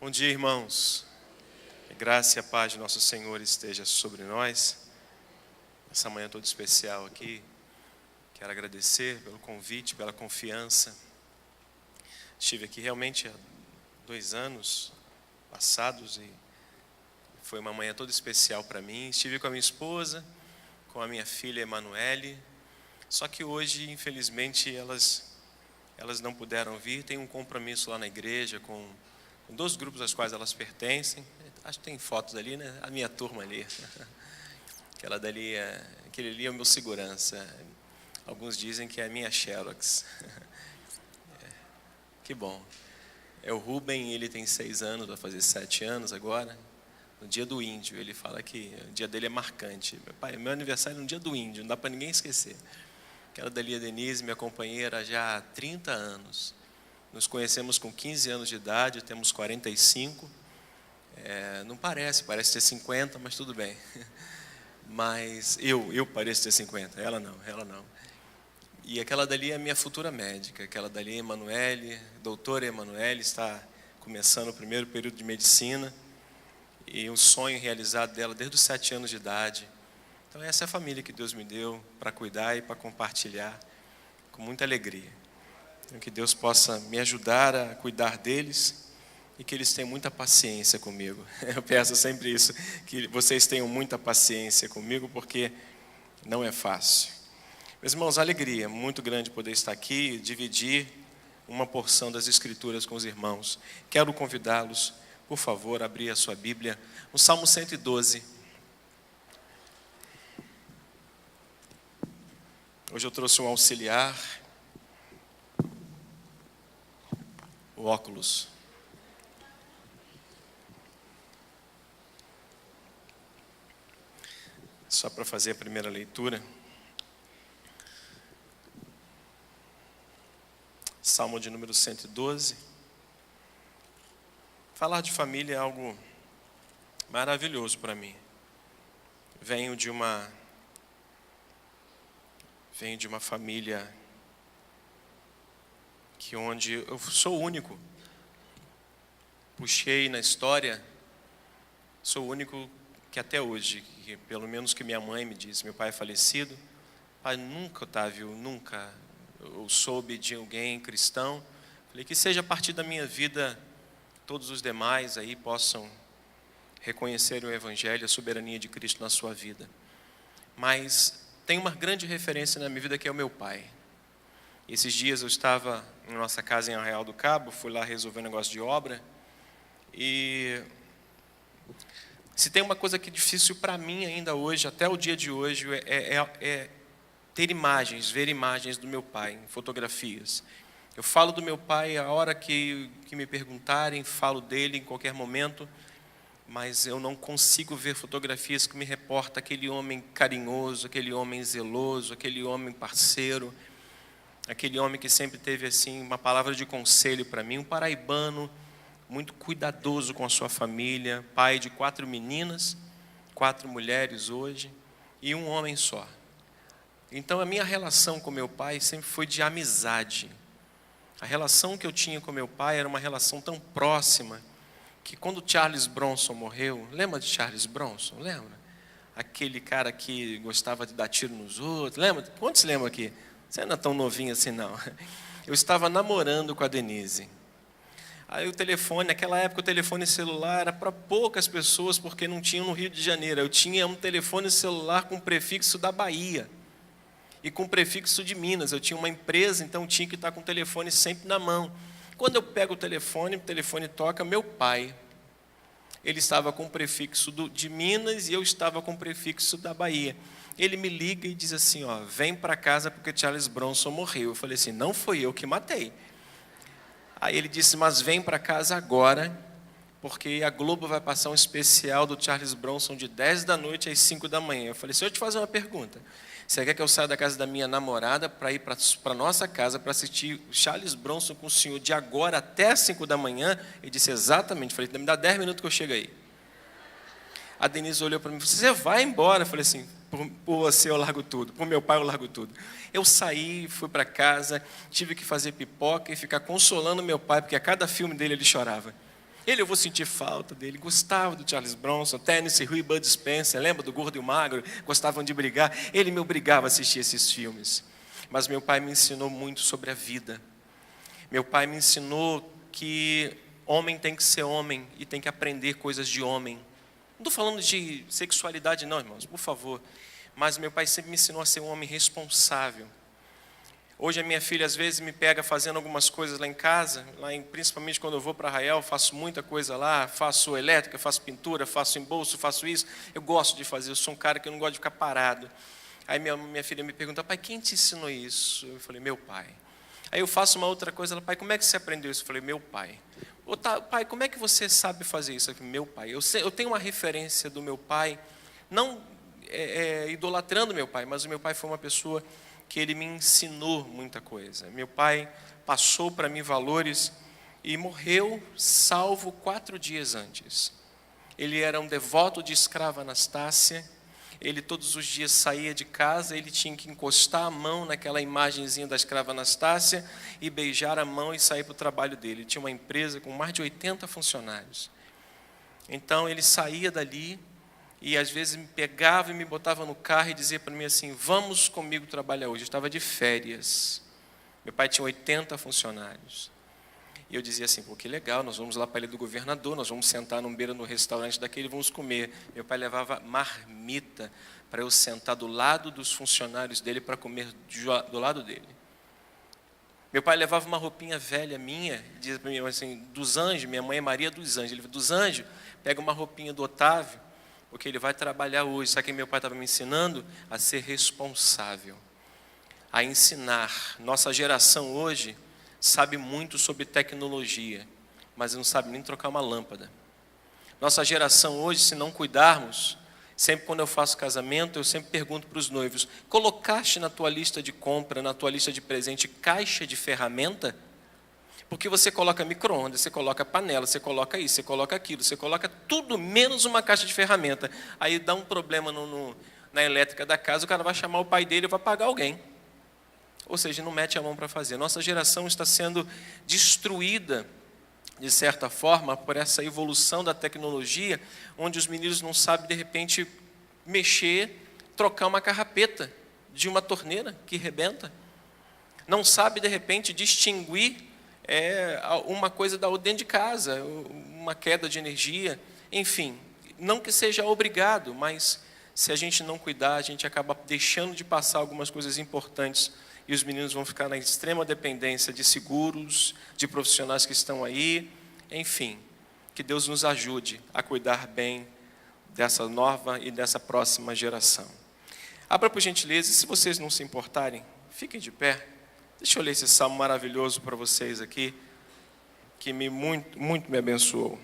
Bom dia, irmãos. Que graça e a paz de nosso Senhor esteja sobre nós. Essa manhã toda especial aqui. Quero agradecer pelo convite, pela confiança. Estive aqui realmente há 2 anos passados e foi uma manhã toda especial para mim. Estive com a minha esposa, com a minha filha Emanuele. Só que hoje, infelizmente, elas não puderam vir. Tem um compromisso lá na igreja com 2 grupos aos quais elas pertencem. Acho que tem fotos ali, né? A minha turma ali. Aquele ali é o meu segurança. Alguns dizem que é a minha Xerox. Que bom. É o Rubem, ele tem 6 anos, vai fazer 7 anos agora. No dia do índio, ele fala que o dia dele é marcante. Meu aniversário é no dia do índio, não dá para ninguém esquecer. Aquela dali, a Denise, minha companheira já há 30 anos. Nos conhecemos com 15 anos de idade, temos 45. Não parece ter 50, mas tudo bem. Mas eu pareço ter 50, ela não. E aquela dali é a minha futura médica, aquela dali é Emanuele, doutora Emanuele, está começando o primeiro período de medicina. E um sonho realizado dela desde os 7 anos de idade. Então essa é a família que Deus me deu para cuidar e para compartilhar com muita alegria. Então, que Deus possa me ajudar a cuidar deles e que eles tenham muita paciência comigo. Eu peço sempre isso, que vocês tenham muita paciência comigo, porque não é fácil. Meus irmãos, alegria muito grande poder estar aqui e dividir uma porção das Escrituras com os irmãos. Quero convidá-los, por favor, a abrir a sua Bíblia, no Salmo 112. Hoje eu trouxe um auxiliar, o óculos. Só para fazer a primeira leitura. Salmo de número 112. Falar de família é algo maravilhoso para mim. Venho de uma família onde eu sou o único. Puxei na história, sou o único que até hoje, que pelo menos que minha mãe me disse, meu pai é falecido, pai nunca, Otávio, nunca eu soube de alguém cristão. Falei que seja a partir da minha vida, todos os demais aí possam reconhecer o Evangelho, a soberania de Cristo na sua vida. Mas tem uma grande referência na minha vida que é o meu pai. Esses dias eu estava em nossa casa em Arraial do Cabo, fui lá resolver um negócio de obra. E se tem uma coisa que é difícil para mim ainda hoje, até o dia de hoje, é ter imagens, ver imagens do meu pai, em fotografias. Eu falo do meu pai a hora que me perguntarem, falo dele em qualquer momento, mas eu não consigo ver fotografias que me reportam aquele homem carinhoso, aquele homem zeloso, aquele homem parceiro, aquele homem que sempre teve assim uma palavra de conselho para mim, um paraibano, muito cuidadoso com a sua família, pai de 4 meninas, 4 mulheres hoje, e um homem só. Então a minha relação com meu pai sempre foi de amizade. A relação que eu tinha com meu pai era uma relação tão próxima, que quando Charles Bronson morreu, lembra de Charles Bronson? Lembra? Aquele cara que gostava de dar tiro nos outros, lembra? Quantos lembram aqui? Você não é tão novinho assim, não. Eu estava namorando com a Denise. Aí o telefone, naquela época o telefone celular era para poucas pessoas, porque não tinha no Rio de Janeiro. Eu tinha um telefone celular com prefixo da Bahia e com prefixo de Minas. Eu tinha uma empresa, então tinha que estar com o telefone sempre na mão. Quando eu pego o telefone toca, meu pai. Ele estava com o prefixo de Minas e eu estava com o prefixo da Bahia. Ele me liga e diz assim, vem para casa porque Charles Bronson morreu. Eu falei assim, não foi eu que matei. Aí ele disse, mas vem para casa agora, porque a Globo vai passar um especial do Charles Bronson de 10 da noite às 5 da manhã. Eu falei, deixa eu te fazer uma pergunta. Você quer que eu saia da casa da minha namorada para ir para a nossa casa para assistir Charles Bronson com o senhor de agora até às 5 da manhã? Ele disse, exatamente. Eu falei, me dá 10 minutos que eu chego aí. A Denise olhou para mim e falou, você vai embora? Eu falei assim, por você eu largo tudo, por meu pai eu largo tudo. Eu saí, fui para casa, tive que fazer pipoca e ficar consolando meu pai, porque a cada filme dele ele chorava. Eu vou sentir falta dele. Gostava do Charles Bronson, Tennessee Hill e Bud Spencer. Lembra do Gordo e o Magro? Gostavam de brigar. Ele me obrigava a assistir esses filmes. Mas meu pai me ensinou muito sobre a vida. Meu pai me ensinou que homem tem que ser homem e tem que aprender coisas de homem. Não estou falando de sexualidade não, irmãos, por favor. Mas meu pai sempre me ensinou a ser um homem responsável. Hoje a minha filha às vezes me pega fazendo algumas coisas lá em casa, principalmente quando eu vou para Arraial, faço muita coisa lá, faço elétrica, faço pintura, faço embolso, faço isso. Eu gosto de fazer, eu sou um cara que eu não gosto de ficar parado. Aí minha filha me pergunta, pai, quem te ensinou isso? Eu falei, meu pai. Aí eu faço uma outra coisa, ela, pai, como é que você aprendeu isso? Eu falei, meu pai. Pai, como é que você sabe fazer isso? Eu falei, meu pai. Eu tenho uma referência do meu pai, não idolatrando meu pai, mas o meu pai foi uma pessoa que ele me ensinou muita coisa. Meu pai passou para mim valores e morreu salvo 4 dias antes. Ele era um devoto de escrava Anastácia. Ele todos os dias saía de casa, ele tinha que encostar a mão naquela imagenzinha da escrava Anastácia e beijar a mão e sair para o trabalho dele. Ele tinha uma empresa com mais de 80 funcionários. Então ele saía dali e às vezes me pegava e me botava no carro e dizia para mim assim, vamos comigo trabalhar hoje. Eu estava de férias. Meu pai tinha 80 funcionários. E eu dizia assim, pô, que legal, nós vamos lá para a Ilha do Governador, nós vamos sentar no restaurante daquele e vamos comer. Meu pai levava marmita para eu sentar do lado dos funcionários dele para comer do lado dele. Meu pai levava uma roupinha velha minha, dizia para mim assim, dos Anjos, minha mãe é Maria dos Anjos. Ele falou, dos Anjos, pega uma roupinha do Otávio, porque ele vai trabalhar hoje. Sabe que meu pai estava me ensinando? A ser responsável, a ensinar. Nossa geração hoje sabe muito sobre tecnologia, mas não sabe nem trocar uma lâmpada. Nossa geração hoje, se não cuidarmos, sempre quando eu faço casamento, eu sempre pergunto para os noivos, colocaste na tua lista de compra, na tua lista de presente, caixa de ferramenta? Porque você coloca micro-ondas, você coloca panela, você coloca isso, você coloca aquilo, você coloca tudo menos uma caixa de ferramenta. Aí dá um problema na elétrica da casa, o cara vai chamar o pai dele e vai pagar alguém. Ou seja, não mete a mão para fazer. Nossa geração está sendo destruída, de certa forma, por essa evolução da tecnologia, onde os meninos não sabem, de repente, mexer, trocar uma carrapeta de uma torneira que rebenta. Não sabe, de repente, distinguir uma coisa da dentro de casa, uma queda de energia, enfim, não que seja obrigado, mas se a gente não cuidar, a gente acaba deixando de passar algumas coisas importantes e os meninos vão ficar na extrema dependência de seguros, de profissionais que estão aí, enfim, que Deus nos ajude a cuidar bem dessa nova e dessa próxima geração. Abra por gentileza, e se vocês não se importarem, fiquem de pé. Deixa eu ler esse salmo maravilhoso para vocês aqui, que muito me abençoou.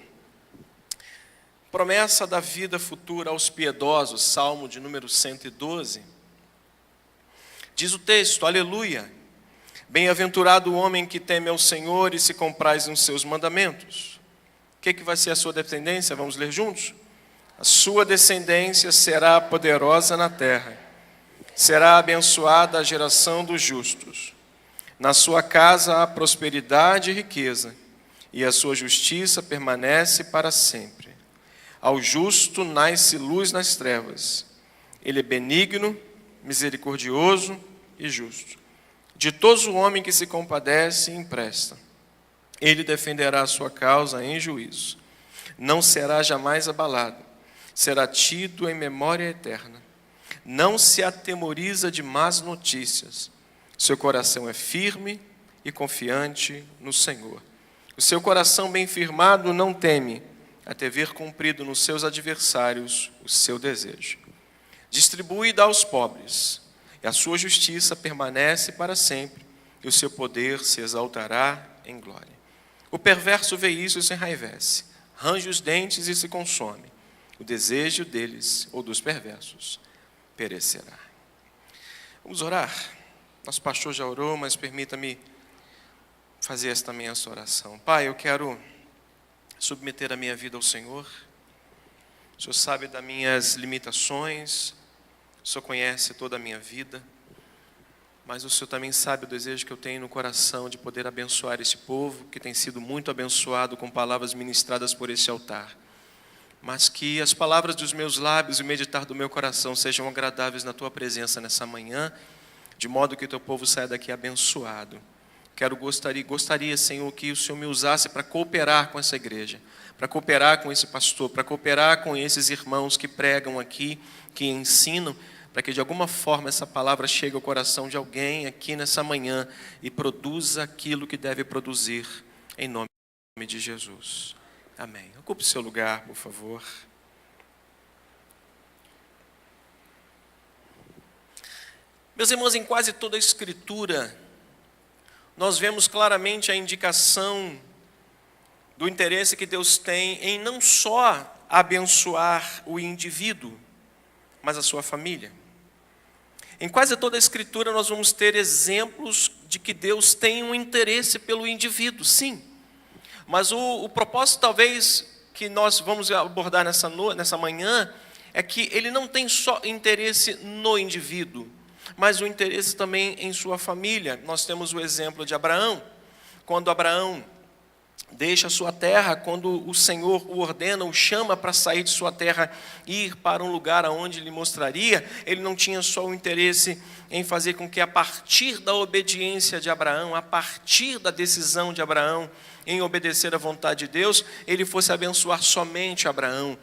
Promessa da vida futura aos piedosos, salmo de número 112. Diz o texto, aleluia, bem-aventurado o homem que teme ao Senhor e se compraz nos seus mandamentos. O que vai ser a sua descendência? Vamos ler juntos? A sua descendência será poderosa na terra, será abençoada a geração dos justos. Na sua casa há prosperidade e riqueza, e a sua justiça permanece para sempre. Ao justo nasce luz nas trevas. Ele é benigno, misericordioso e justo. Ditoso o homem que se compadece e empresta. Ele defenderá a sua causa em juízo. Não será jamais abalado. Será tido em memória eterna. Não se atemoriza de más notícias. Seu coração é firme e confiante no Senhor. O seu coração bem firmado não teme, até ver cumprido nos seus adversários o seu desejo. Distribui e dá aos pobres, e a sua justiça permanece para sempre, e o seu poder se exaltará em glória. O perverso vê isso e se enraivece, range os dentes e se consome. O desejo deles, ou dos perversos, perecerá. Vamos orar? Nosso pastor já orou, mas permita-me fazer esta minha oração. Pai, eu quero submeter a minha vida ao Senhor. O Senhor sabe das minhas limitações, o Senhor conhece toda a minha vida. mas o Senhor também sabe o desejo que eu tenho no coração de poder abençoar esse povo, que tem sido muito abençoado com palavras ministradas por esse altar. Mas que as palavras dos meus lábios e o meditar do meu coração sejam agradáveis na Tua presença nessa manhã, de modo que o Teu povo saia daqui abençoado. Gostaria, Senhor, que o Senhor me usasse para cooperar com essa igreja, para cooperar com esse pastor, para cooperar com esses irmãos que pregam aqui, que ensinam, para que de alguma forma essa palavra chegue ao coração de alguém aqui nessa manhã e produza aquilo que deve produzir, em nome de Jesus. Amém. Ocupe seu lugar, por favor. Meus irmãos, em quase toda a Escritura, nós vemos claramente a indicação do interesse que Deus tem em não só abençoar o indivíduo, mas a sua família. Em quase toda a Escritura nós vamos ter exemplos de que Deus tem um interesse pelo indivíduo, sim. Mas o propósito talvez que nós vamos abordar nessa manhã é que Ele não tem só interesse no indivíduo, mas o interesse também em sua família. Nós temos o exemplo de Abraão. Quando Abraão deixa a sua terra, quando o Senhor o ordena, o chama para sair de sua terra e ir para um lugar aonde Ele mostraria, ele não tinha só o interesse em fazer com que a partir da obediência de Abraão, a partir da decisão de Abraão em obedecer à vontade de Deus, ele fosse abençoar somente Abraão.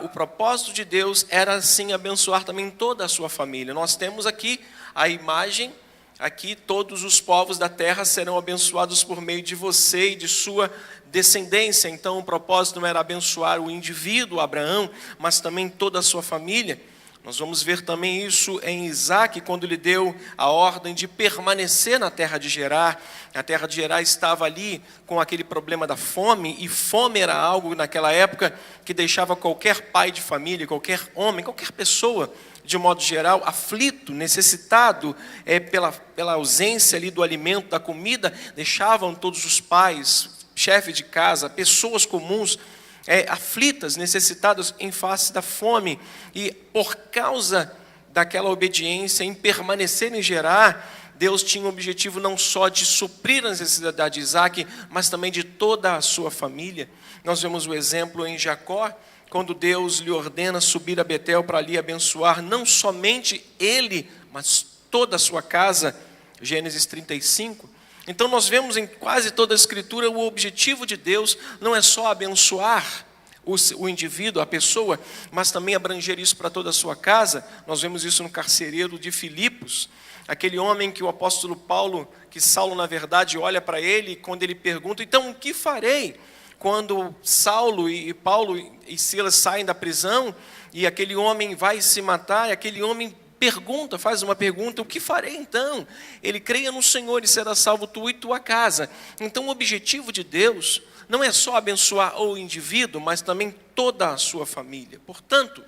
O propósito de Deus era sim abençoar também toda a sua família. Nós temos aqui a imagem. Aqui todos os povos da terra serão abençoados por meio de você e de sua descendência. Então o propósito não era abençoar o indivíduo, Abraão, mas também toda a sua família. Nós vamos ver também isso em Isaac, quando lhe deu a ordem de permanecer na terra de Gerar. A terra de Gerar estava ali com aquele problema da fome, e fome era algo naquela época que deixava qualquer pai de família, qualquer homem, qualquer pessoa, de modo geral, aflito, necessitado pela ausência ali do alimento, da comida, deixavam todos os pais, chefes de casa, pessoas comuns, aflitas, necessitadas em face da fome. E por causa daquela obediência, em permanecer em Gerar, Deus tinha o objetivo não só de suprir a necessidade de Isaac, mas também de toda a sua família. Nós vemos o exemplo em Jacó, quando Deus lhe ordena subir a Betel para ali abençoar não somente ele, mas toda a sua casa, Gênesis 35. Então nós vemos em quase toda a Escritura o objetivo de Deus não é só abençoar o indivíduo, a pessoa, mas também abranger isso para toda a sua casa. Nós vemos isso no carcereiro de Filipos, aquele homem que o apóstolo Paulo, que Saulo na verdade olha para ele, quando ele pergunta, então o que farei? Quando Saulo e Paulo e Silas saem da prisão e aquele homem vai se matar, e aquele homem faz uma pergunta, o que farei então? Ele creia no Senhor e será salvo tu e tua casa. Então o objetivo de Deus não é só abençoar o indivíduo, mas também toda a sua família. Portanto,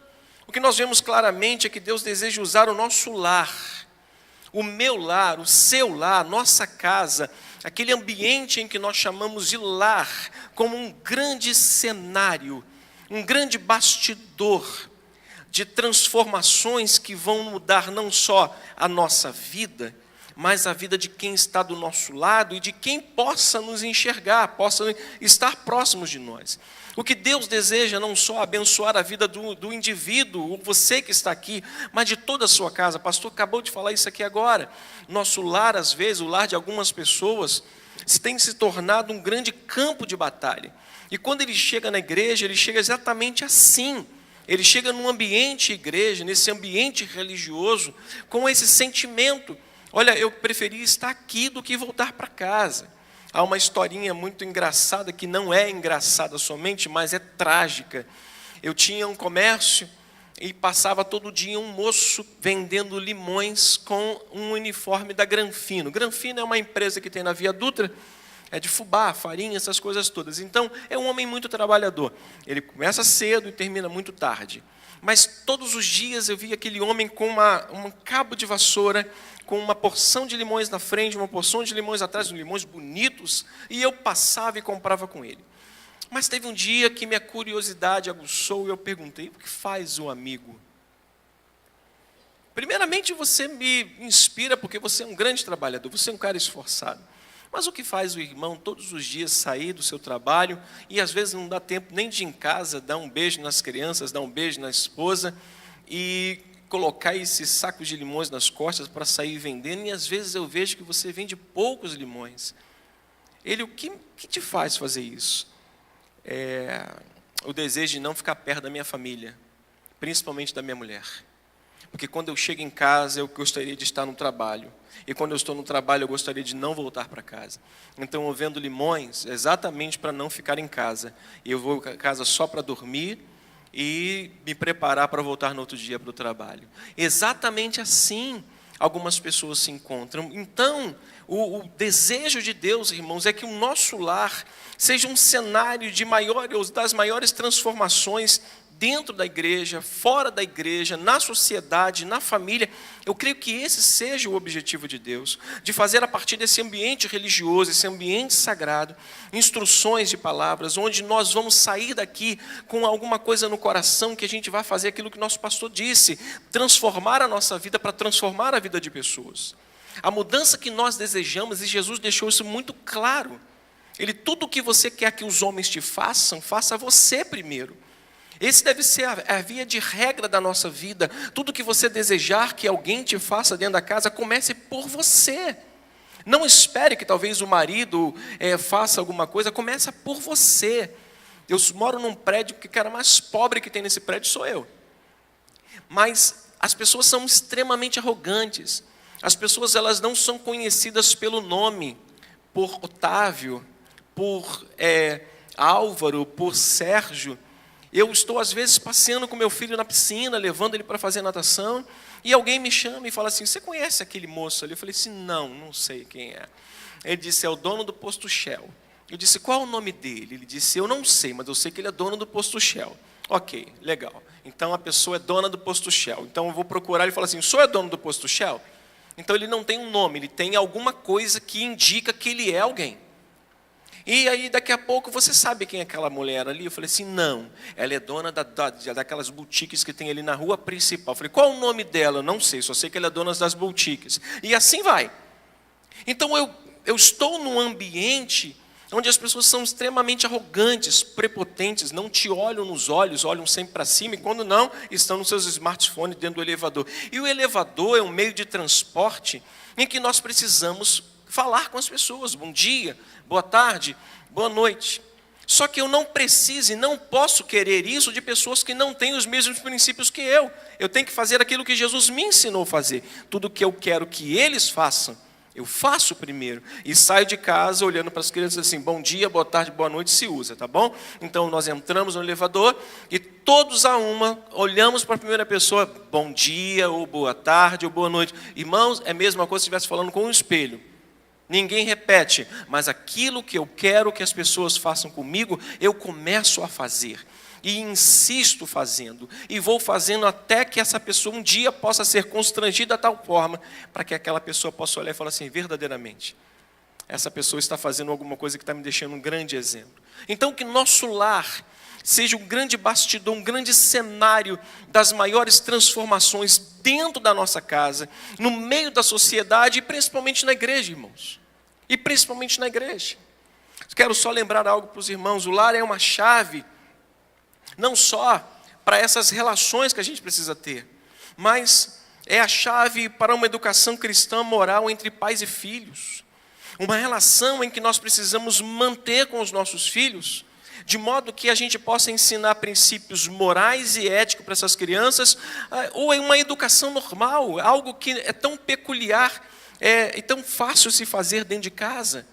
o que nós vemos claramente é que Deus deseja usar o nosso lar, o meu lar, o seu lar, nossa casa, aquele ambiente em que nós chamamos de lar, como um grande cenário, um grande bastidor de transformações que vão mudar não só a nossa vida, mas a vida de quem está do nosso lado e de quem possa nos enxergar, possa estar próximos de nós. O que Deus deseja não só abençoar a vida do indivíduo, você que está aqui, mas de toda a sua casa. O pastor acabou de falar isso aqui agora. Nosso lar, às vezes, o lar de algumas pessoas, tem se tornado um grande campo de batalha. E quando ele chega na igreja, ele chega exatamente assim. Ele chega num ambiente igreja, nesse ambiente religioso, com esse sentimento. Olha, eu preferi estar aqui do que voltar para casa. Há uma historinha muito engraçada, que não é engraçada somente, mas é trágica. Eu tinha um comércio e passava todo dia um moço vendendo limões com um uniforme da Granfino. Granfino é uma empresa que tem na Via Dutra, é de fubá, farinha, essas coisas todas. Então, é um homem muito trabalhador. Ele começa cedo e termina muito tarde. Mas todos os dias eu via aquele homem com um cabo de vassoura, com uma porção de limões na frente, uma porção de limões atrás, limões bonitos, e eu passava e comprava com ele. Mas teve um dia que minha curiosidade aguçou e eu perguntei, o que faz o amigo? Primeiramente, você me inspira porque você é um grande trabalhador, você é um cara esforçado. Mas o que faz o irmão todos os dias sair do seu trabalho e às vezes não dá tempo nem de ir em casa, dar um beijo nas crianças, dar um beijo na esposa e colocar esses sacos de limões nas costas para sair vendendo, e às vezes eu vejo que você vende poucos limões. O que te faz fazer isso? O desejo de não ficar perto da minha família, principalmente da minha mulher. Porque quando eu chego em casa, eu gostaria de estar no trabalho. E quando eu estou no trabalho, eu gostaria de não voltar para casa. Então, eu vendo limões exatamente para não ficar em casa. E eu vou para casa só para dormir e me preparar para voltar no outro dia para o trabalho. Exatamente assim algumas pessoas se encontram. Então, o desejo de Deus, irmãos, é que o nosso lar seja um cenário das maiores transformações dentro da igreja, fora da igreja, na sociedade, na família. Eu creio que esse seja o objetivo de Deus, de fazer a partir desse ambiente religioso, esse ambiente sagrado, instruções de palavras, onde nós vamos sair daqui com alguma coisa no coração, que a gente vai fazer aquilo que nosso pastor disse, transformar a nossa vida para transformar a vida de pessoas. A mudança que nós desejamos, e Jesus deixou isso muito claro. Tudo o que você quer que os homens te façam, faça você primeiro. Esse deve ser a via de regra da nossa vida. Tudo que você desejar que alguém te faça dentro da casa, comece por você. Não espere que talvez o marido faça alguma coisa, começa por você. Eu moro num prédio que o cara mais pobre que tem nesse prédio sou eu. Mas as pessoas são extremamente arrogantes. As pessoas, elas não são conhecidas pelo nome, por Otávio, por Álvaro, por Sérgio. Eu estou, às vezes, passeando com meu filho na piscina, levando ele para fazer natação, e alguém me chama e fala assim: você conhece aquele moço ali? Eu falei assim: não sei quem é. Ele disse: é o dono do posto Shell. Eu disse: qual é o nome dele? Ele disse: eu não sei, mas eu sei que ele é dono do posto Shell. Ok, legal. Então a pessoa é dona do posto Shell. Então eu vou procurar, ele fala assim: o senhor é dono do posto Shell? Então ele não tem um nome, ele tem alguma coisa que indica que ele é alguém. E aí daqui a pouco, você sabe quem é aquela mulher ali? Eu falei assim: não, ela é dona daquelas boutiques que tem ali na rua principal. Eu falei: qual o nome dela? Não sei, só sei que ela é dona das boutiques. E assim vai. Então eu estou num ambiente onde as pessoas são extremamente arrogantes, prepotentes, não te olham nos olhos, olham sempre para cima, e quando não, estão nos seus smartphones dentro do elevador. E o elevador é um meio de transporte em que nós precisamos falar com as pessoas: bom dia, boa tarde, boa noite. Só que eu não preciso e não posso querer isso de pessoas que não têm os mesmos princípios que eu. Eu tenho que fazer aquilo que Jesus me ensinou a fazer. Tudo que eu quero que eles façam, eu faço primeiro. E saio de casa olhando para as crianças assim: bom dia, boa tarde, boa noite, se usa, tá bom? Então nós entramos no elevador e todos a uma olhamos para a primeira pessoa: bom dia, ou boa tarde, ou boa noite. Irmãos, é a mesma coisa se estivesse falando com um espelho. Ninguém repete, mas aquilo que eu quero que as pessoas façam comigo, eu começo a fazer. E insisto fazendo. E vou fazendo até que essa pessoa um dia possa ser constrangida de tal forma, para que aquela pessoa possa olhar e falar assim: verdadeiramente, essa pessoa está fazendo alguma coisa que está me deixando um grande exemplo. Então que nosso lar seja um grande bastidor, um grande cenário das maiores transformações dentro da nossa casa, no meio da sociedade e principalmente na igreja, irmãos. E principalmente na igreja. Quero só lembrar algo para os irmãos: o lar é uma chave, não só para essas relações que a gente precisa ter, mas é a chave para uma educação cristã moral entre pais e filhos. Uma relação em que nós precisamos manter com os nossos filhos, de modo que a gente possa ensinar princípios morais e éticos para essas crianças, ou em uma educação normal, algo que é tão peculiar, e tão fácil se fazer dentro de casa.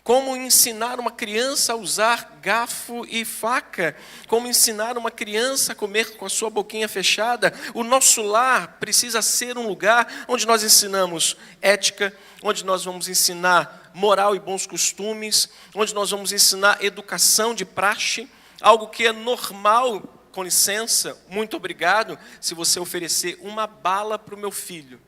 Como ensinar uma criança a usar garfo e faca, como ensinar uma criança a comer com a sua boquinha fechada. O nosso lar precisa ser um lugar onde nós ensinamos ética, onde nós vamos ensinar moral e bons costumes, onde nós vamos ensinar educação de praxe, algo que é normal. Com licença, muito obrigado, se você oferecer uma bala para o meu filho.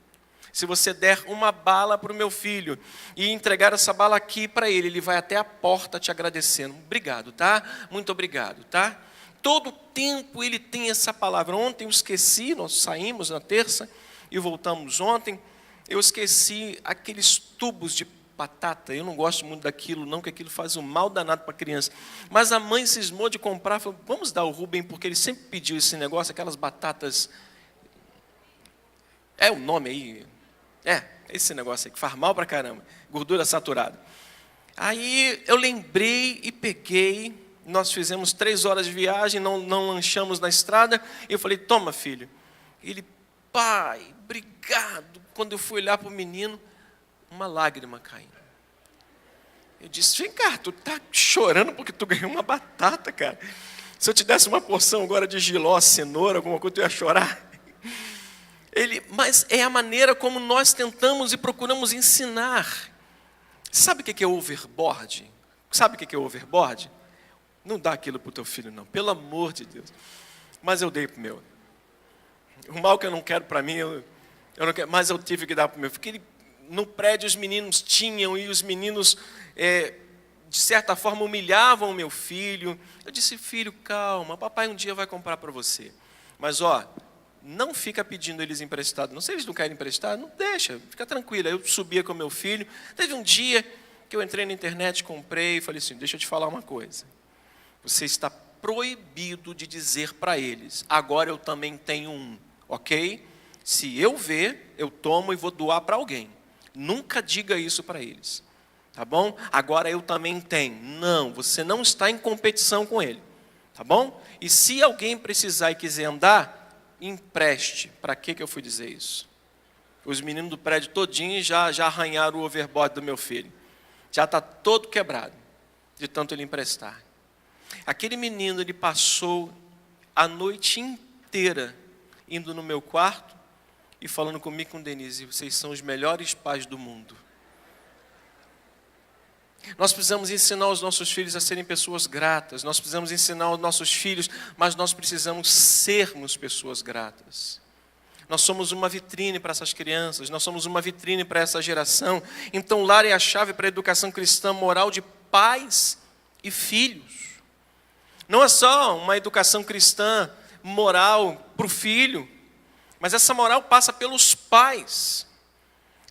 Se você der uma bala para o meu filho e entregar essa bala aqui para ele, ele vai até a porta te agradecendo. Obrigado, tá? Muito obrigado, tá? Todo tempo ele tem essa palavra. Ontem eu esqueci, nós saímos na terça, e voltamos ontem, eu esqueci aqueles tubos de batata. Eu não gosto muito daquilo, não, que aquilo faz um mal danado para a criança. Mas a mãe cismou de comprar, falou, vamos dar ao Rubem, porque ele sempre pediu esse negócio, aquelas batatas... É o nome aí? Esse negócio aí, que faz mal para caramba. Gordura saturada. Aí eu lembrei e peguei, nós fizemos 3 horas de viagem, não lanchamos na estrada, e eu falei, toma filho. Ele, pai, obrigado. Quando eu fui olhar para o menino, uma lágrima caindo. Eu disse, vem cá, tu tá chorando porque tu ganhou uma batata, cara. Se eu te desse uma porção agora de jiló, cenoura, alguma coisa, tu ia chorar. Mas é a maneira como nós tentamos e procuramos ensinar. Sabe o que é overboard? Sabe o que é overboard? Não dá aquilo para o teu filho, não. Pelo amor de Deus. Mas eu dei para o meu. O mal que eu não quero para mim, eu não quero, mas eu tive que dar para o meu. Porque no prédio os meninos tinham, e os meninos, de certa forma, humilhavam o meu filho. Eu disse, filho, calma, papai um dia vai comprar para você. Mas, não fica pedindo eles emprestado. Não, se eles não querem emprestar, não deixa, fica tranquilo. Eu subia com o meu filho. Teve um dia que eu entrei na internet, comprei e falei assim, deixa eu te falar uma coisa. Você está proibido de dizer para eles, agora eu também tenho um, ok? Se eu ver, eu tomo e vou doar para alguém. Nunca diga isso para eles, tá bom? Agora eu também tenho. Não, você não está em competição com ele, tá bom? E se alguém precisar e quiser andar, empreste. Para que eu fui dizer isso? Os meninos do prédio todinho já arranharam o overboard do meu filho. Já está todo quebrado, de tanto ele emprestar. Aquele menino, ele passou a noite inteira indo no meu quarto e falando comigo e com Denise, vocês são os melhores pais do mundo. Nós precisamos ensinar os nossos filhos a serem pessoas gratas. Nós precisamos ensinar os nossos filhos, mas nós precisamos sermos pessoas gratas. Nós somos uma vitrine para essas crianças, nós somos uma vitrine para essa geração. Então, o lar é a chave para a educação cristã moral de pais e filhos. Não é só uma educação cristã moral para o filho, mas essa moral passa pelos pais.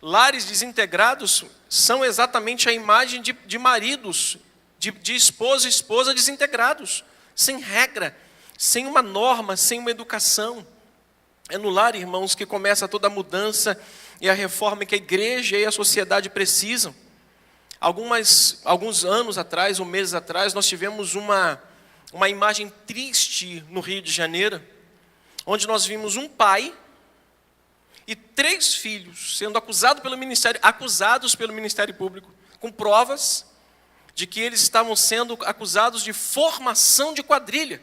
Lares desintegrados são exatamente a imagem de maridos, de esposo e esposa desintegrados, sem regra, sem uma norma, sem uma educação. É no lar, irmãos, que começa toda a mudança e a reforma que a igreja e a sociedade precisam. Alguns anos atrás, ou meses atrás, nós tivemos uma imagem triste no Rio de Janeiro, onde nós vimos um pai e 3 filhos sendo acusados pelo Ministério Público, com provas de que eles estavam sendo acusados de formação de quadrilha.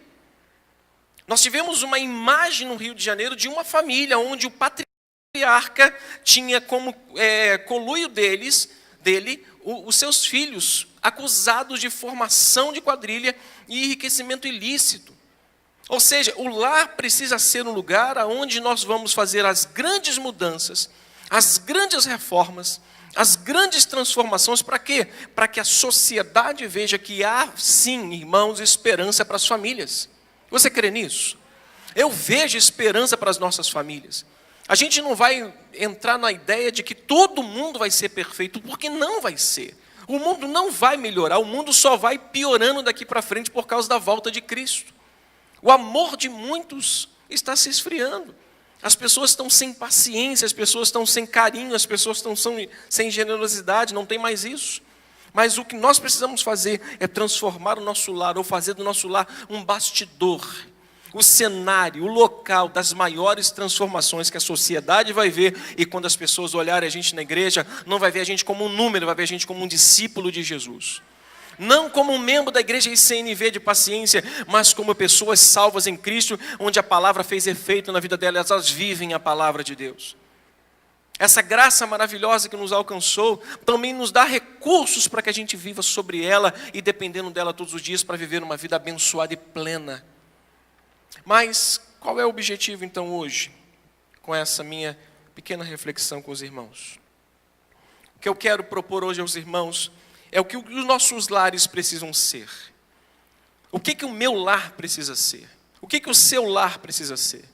Nós tivemos uma imagem no Rio de Janeiro de uma família onde o patriarca tinha como conluio dele os seus filhos acusados de formação de quadrilha e enriquecimento ilícito. Ou seja, o lar precisa ser um lugar onde nós vamos fazer as grandes mudanças, as grandes reformas, as grandes transformações. Para quê? Para que a sociedade veja que há, sim, irmãos, esperança para as famílias. Você crê nisso? Eu vejo esperança para as nossas famílias. A gente não vai entrar na ideia de que todo mundo vai ser perfeito, porque não vai ser. O mundo não vai melhorar, o mundo só vai piorando daqui para frente por causa da volta de Cristo. O amor de muitos está se esfriando. As pessoas estão sem paciência, as pessoas estão sem carinho, as pessoas estão sem generosidade, não tem mais isso. Mas o que nós precisamos fazer é transformar o nosso lar, ou fazer do nosso lar um bastidor, o cenário, o local das maiores transformações que a sociedade vai ver. E quando as pessoas olharem a gente na igreja, não vai ver a gente como um número, vai ver a gente como um discípulo de Jesus. Não como um membro da igreja ICNV de paciência, mas como pessoas salvas em Cristo, onde a palavra fez efeito na vida delas, elas vivem a palavra de Deus. Essa graça maravilhosa que nos alcançou também nos dá recursos para que a gente viva sobre ela e dependendo dela todos os dias para viver uma vida abençoada e plena. Mas qual é o objetivo então hoje, com essa minha pequena reflexão com os irmãos? O que eu quero propor hoje aos irmãos é o que os nossos lares precisam ser. O que o meu lar precisa ser? O que o seu lar precisa ser?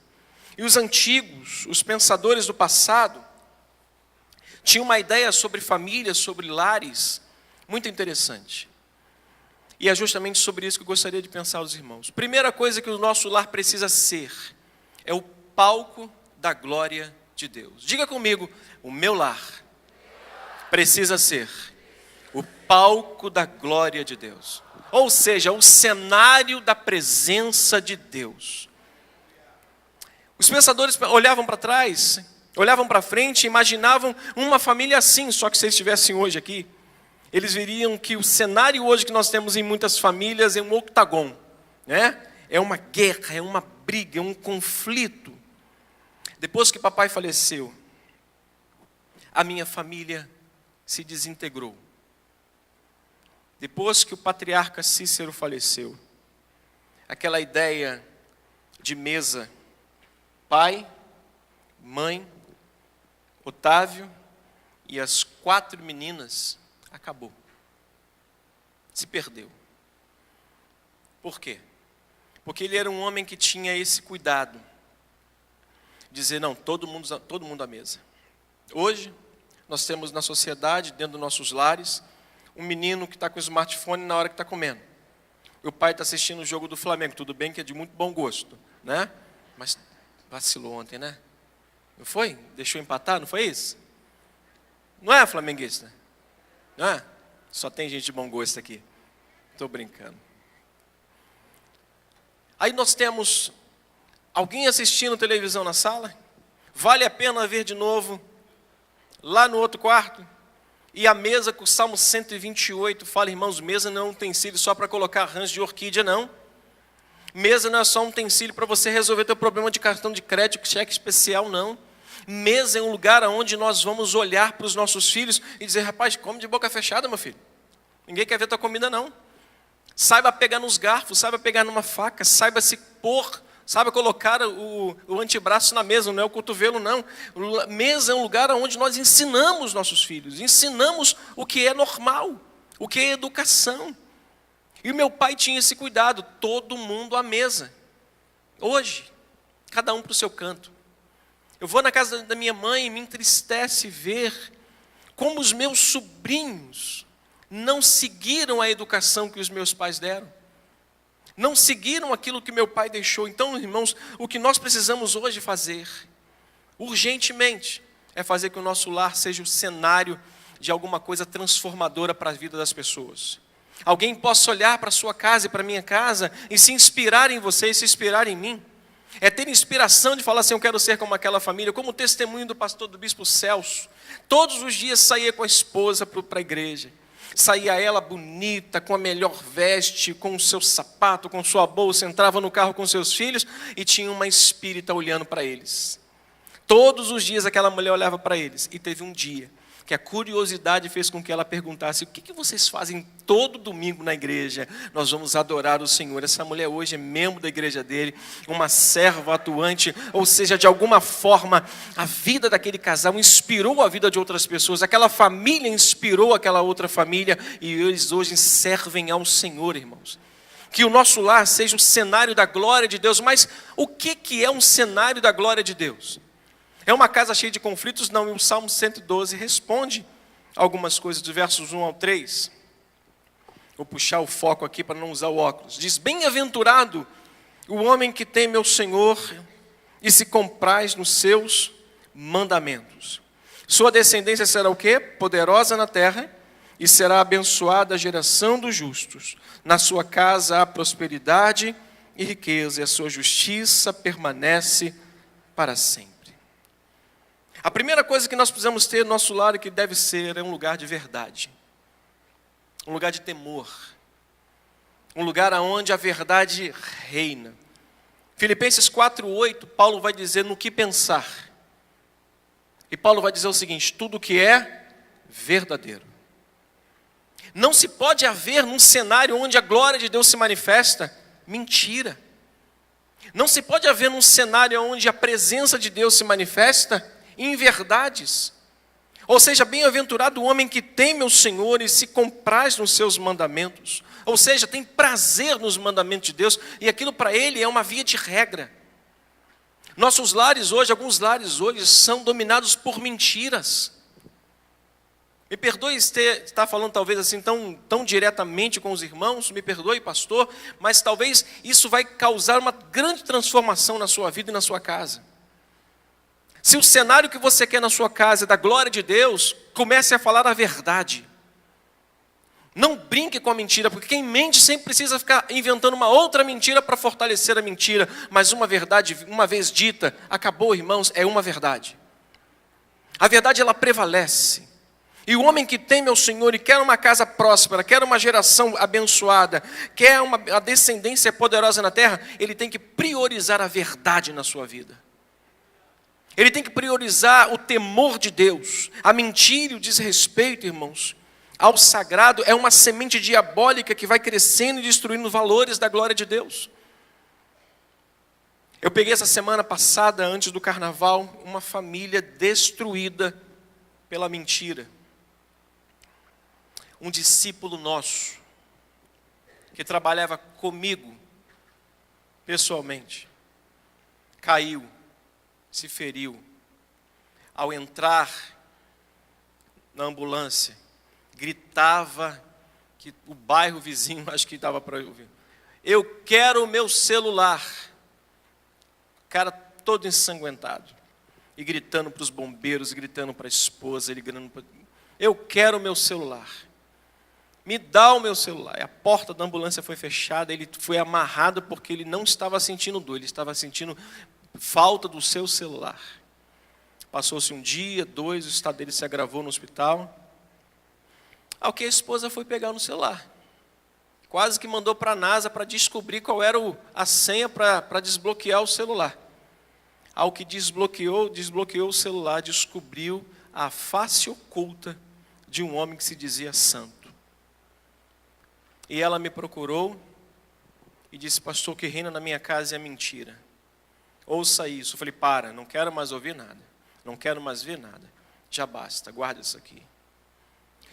E os antigos, os pensadores do passado, tinham uma ideia sobre família, sobre lares, muito interessante. E é justamente sobre isso que eu gostaria de pensar aos irmãos. Primeira coisa que o nosso lar precisa ser, é o palco da glória de Deus. Diga comigo, o meu lar precisa ser o palco da glória de Deus. Ou seja, o cenário da presença de Deus. Os pensadores olhavam para trás, olhavam para frente e imaginavam uma família assim, só que se eles estivessem hoje aqui, eles veriam que o cenário hoje que nós temos em muitas famílias é um octagon, né? É uma guerra, é uma briga, é um conflito. Depois que papai faleceu, a minha família se desintegrou. Depois que o patriarca Cícero faleceu, aquela ideia de mesa, pai, mãe, Otávio e as 4 meninas, acabou. Se perdeu. Por quê? Porque ele era um homem que tinha esse cuidado. Dizer, não, todo mundo à mesa. Hoje, nós temos na sociedade, dentro dos nossos lares, um menino que está com o smartphone na hora que está comendo. E o pai está assistindo o jogo do Flamengo. Tudo bem que é de muito bom gosto, né? Mas vacilou ontem, né? Não foi? Deixou empatar, não foi isso? Não é, flamenguista? Não é? Só tem gente de bom gosto aqui. Estou brincando. Aí nós temos alguém assistindo televisão na sala. Vale a pena ver de novo lá no outro quarto? E a mesa com o Salmo 128 fala, irmãos, mesa não é um utensílio só para colocar arranjo de orquídea, não. Mesa não é só um utensílio para você resolver teu problema de cartão de crédito, cheque especial, não. Mesa é um lugar onde nós vamos olhar para os nossos filhos e dizer, rapaz, come de boca fechada, meu filho. Ninguém quer ver tua comida, não. Saiba pegar nos garfos, saiba pegar numa faca, saiba se pôr, saiba colocar o antebraço na mesa, não é o cotovelo, não. Mesa é um lugar onde nós ensinamos nossos filhos, ensinamos o que é normal, o que é educação. E o meu pai tinha esse cuidado, todo mundo à mesa. Hoje, cada um para o seu canto. Eu vou na casa da minha mãe e me entristece ver como os meus sobrinhos não seguiram a educação que os meus pais deram. Não seguiram aquilo que meu pai deixou. Então, irmãos, o que nós precisamos hoje fazer, urgentemente, é fazer que o nosso lar seja o cenário de alguma coisa transformadora para a vida das pessoas. Alguém possa olhar para a sua casa e para a minha casa e se inspirar em você e se inspirar em mim. É ter inspiração de falar assim, eu quero ser como aquela família, como o testemunho do pastor do bispo Celso. Todos os dias saía com a esposa para a igreja. Saía ela bonita, com a melhor veste, com o seu sapato, com sua bolsa, entrava no carro com seus filhos e tinha uma espírita olhando para eles. Todos os dias aquela mulher olhava para eles. E teve um dia que a curiosidade fez com que ela perguntasse, o que vocês fazem todo domingo na igreja? Nós vamos adorar o Senhor. Essa mulher hoje é membro da igreja dele, uma serva atuante, ou seja, de alguma forma, a vida daquele casal inspirou a vida de outras pessoas, aquela família inspirou aquela outra família, e eles hoje servem ao Senhor, irmãos. Que o nosso lar seja um cenário da glória de Deus, mas o que é um cenário da glória de Deus? É uma casa cheia de conflitos? Não, e o Salmo 112 responde algumas coisas, dos versos 1 ao 3. Vou puxar o foco aqui para não usar o óculos. Diz, bem-aventurado o homem que teme ao Senhor e se compraz nos seus mandamentos. Sua descendência será o quê? Poderosa na terra, e será abençoada a geração dos justos. Na sua casa há prosperidade e riqueza, e a sua justiça permanece para sempre. A primeira coisa que nós precisamos ter no nosso lar, que deve ser, é um lugar de verdade. Um lugar de temor. Um lugar onde a verdade reina. Filipenses 4:8, Paulo vai dizer no que pensar. E Paulo vai dizer o seguinte, tudo que é verdadeiro. Não se pode haver num cenário onde a glória de Deus se manifesta, mentira. Não se pode haver num cenário onde a presença de Deus se manifesta, inverdades. Ou seja, bem-aventurado o homem que teme o Senhor e se compraz nos seus mandamentos. Ou seja, tem prazer nos mandamentos de Deus, e aquilo para ele é uma via de regra. Nossos lares hoje, alguns lares hoje, são dominados por mentiras. Me perdoe estar falando talvez assim tão diretamente com os irmãos, me perdoe, pastor, mas talvez isso vai causar uma grande transformação na sua vida e na sua casa. Se o cenário que você quer na sua casa é da glória de Deus, comece a falar a verdade. Não brinque com a mentira, porque quem mente sempre precisa ficar inventando uma outra mentira para fortalecer a mentira. Mas uma verdade, uma vez dita, acabou, irmãos, é uma verdade. A verdade, ela prevalece. E o homem que teme ao Senhor e quer uma casa próspera, quer uma geração abençoada, quer a descendência poderosa na terra, ele tem que priorizar a verdade na sua vida. Ele tem que priorizar o temor de Deus. A mentira e o desrespeito, irmãos, ao sagrado é uma semente diabólica que vai crescendo e destruindo os valores da glória de Deus. Eu peguei essa semana passada, antes do carnaval, uma família destruída pela mentira. Um discípulo nosso, que trabalhava comigo, pessoalmente, caiu, se feriu. Ao entrar na ambulância, gritava que o bairro vizinho, acho que estava para ouvir, eu quero o meu celular. O cara todo ensanguentado, e gritando para os bombeiros, gritando para a esposa, ele gritando para... eu quero o meu celular. Me dá o meu celular. E a porta da ambulância foi fechada, ele foi amarrado porque ele não estava sentindo dor, ele estava sentindo falta do seu celular. Passou-se um dia, 2, o estado dele se agravou no hospital. Ao que a esposa foi pegar no celular. Quase que mandou para a NASA para descobrir qual era a senha para desbloquear o celular. Ao que desbloqueou o celular, descobriu a face oculta de um homem que se dizia santo. E ela me procurou e disse, pastor, o que reina na minha casa é mentira. Ouça isso. Eu falei, para, não quero mais ouvir nada. Não quero mais ver nada. Já basta, guarda isso aqui.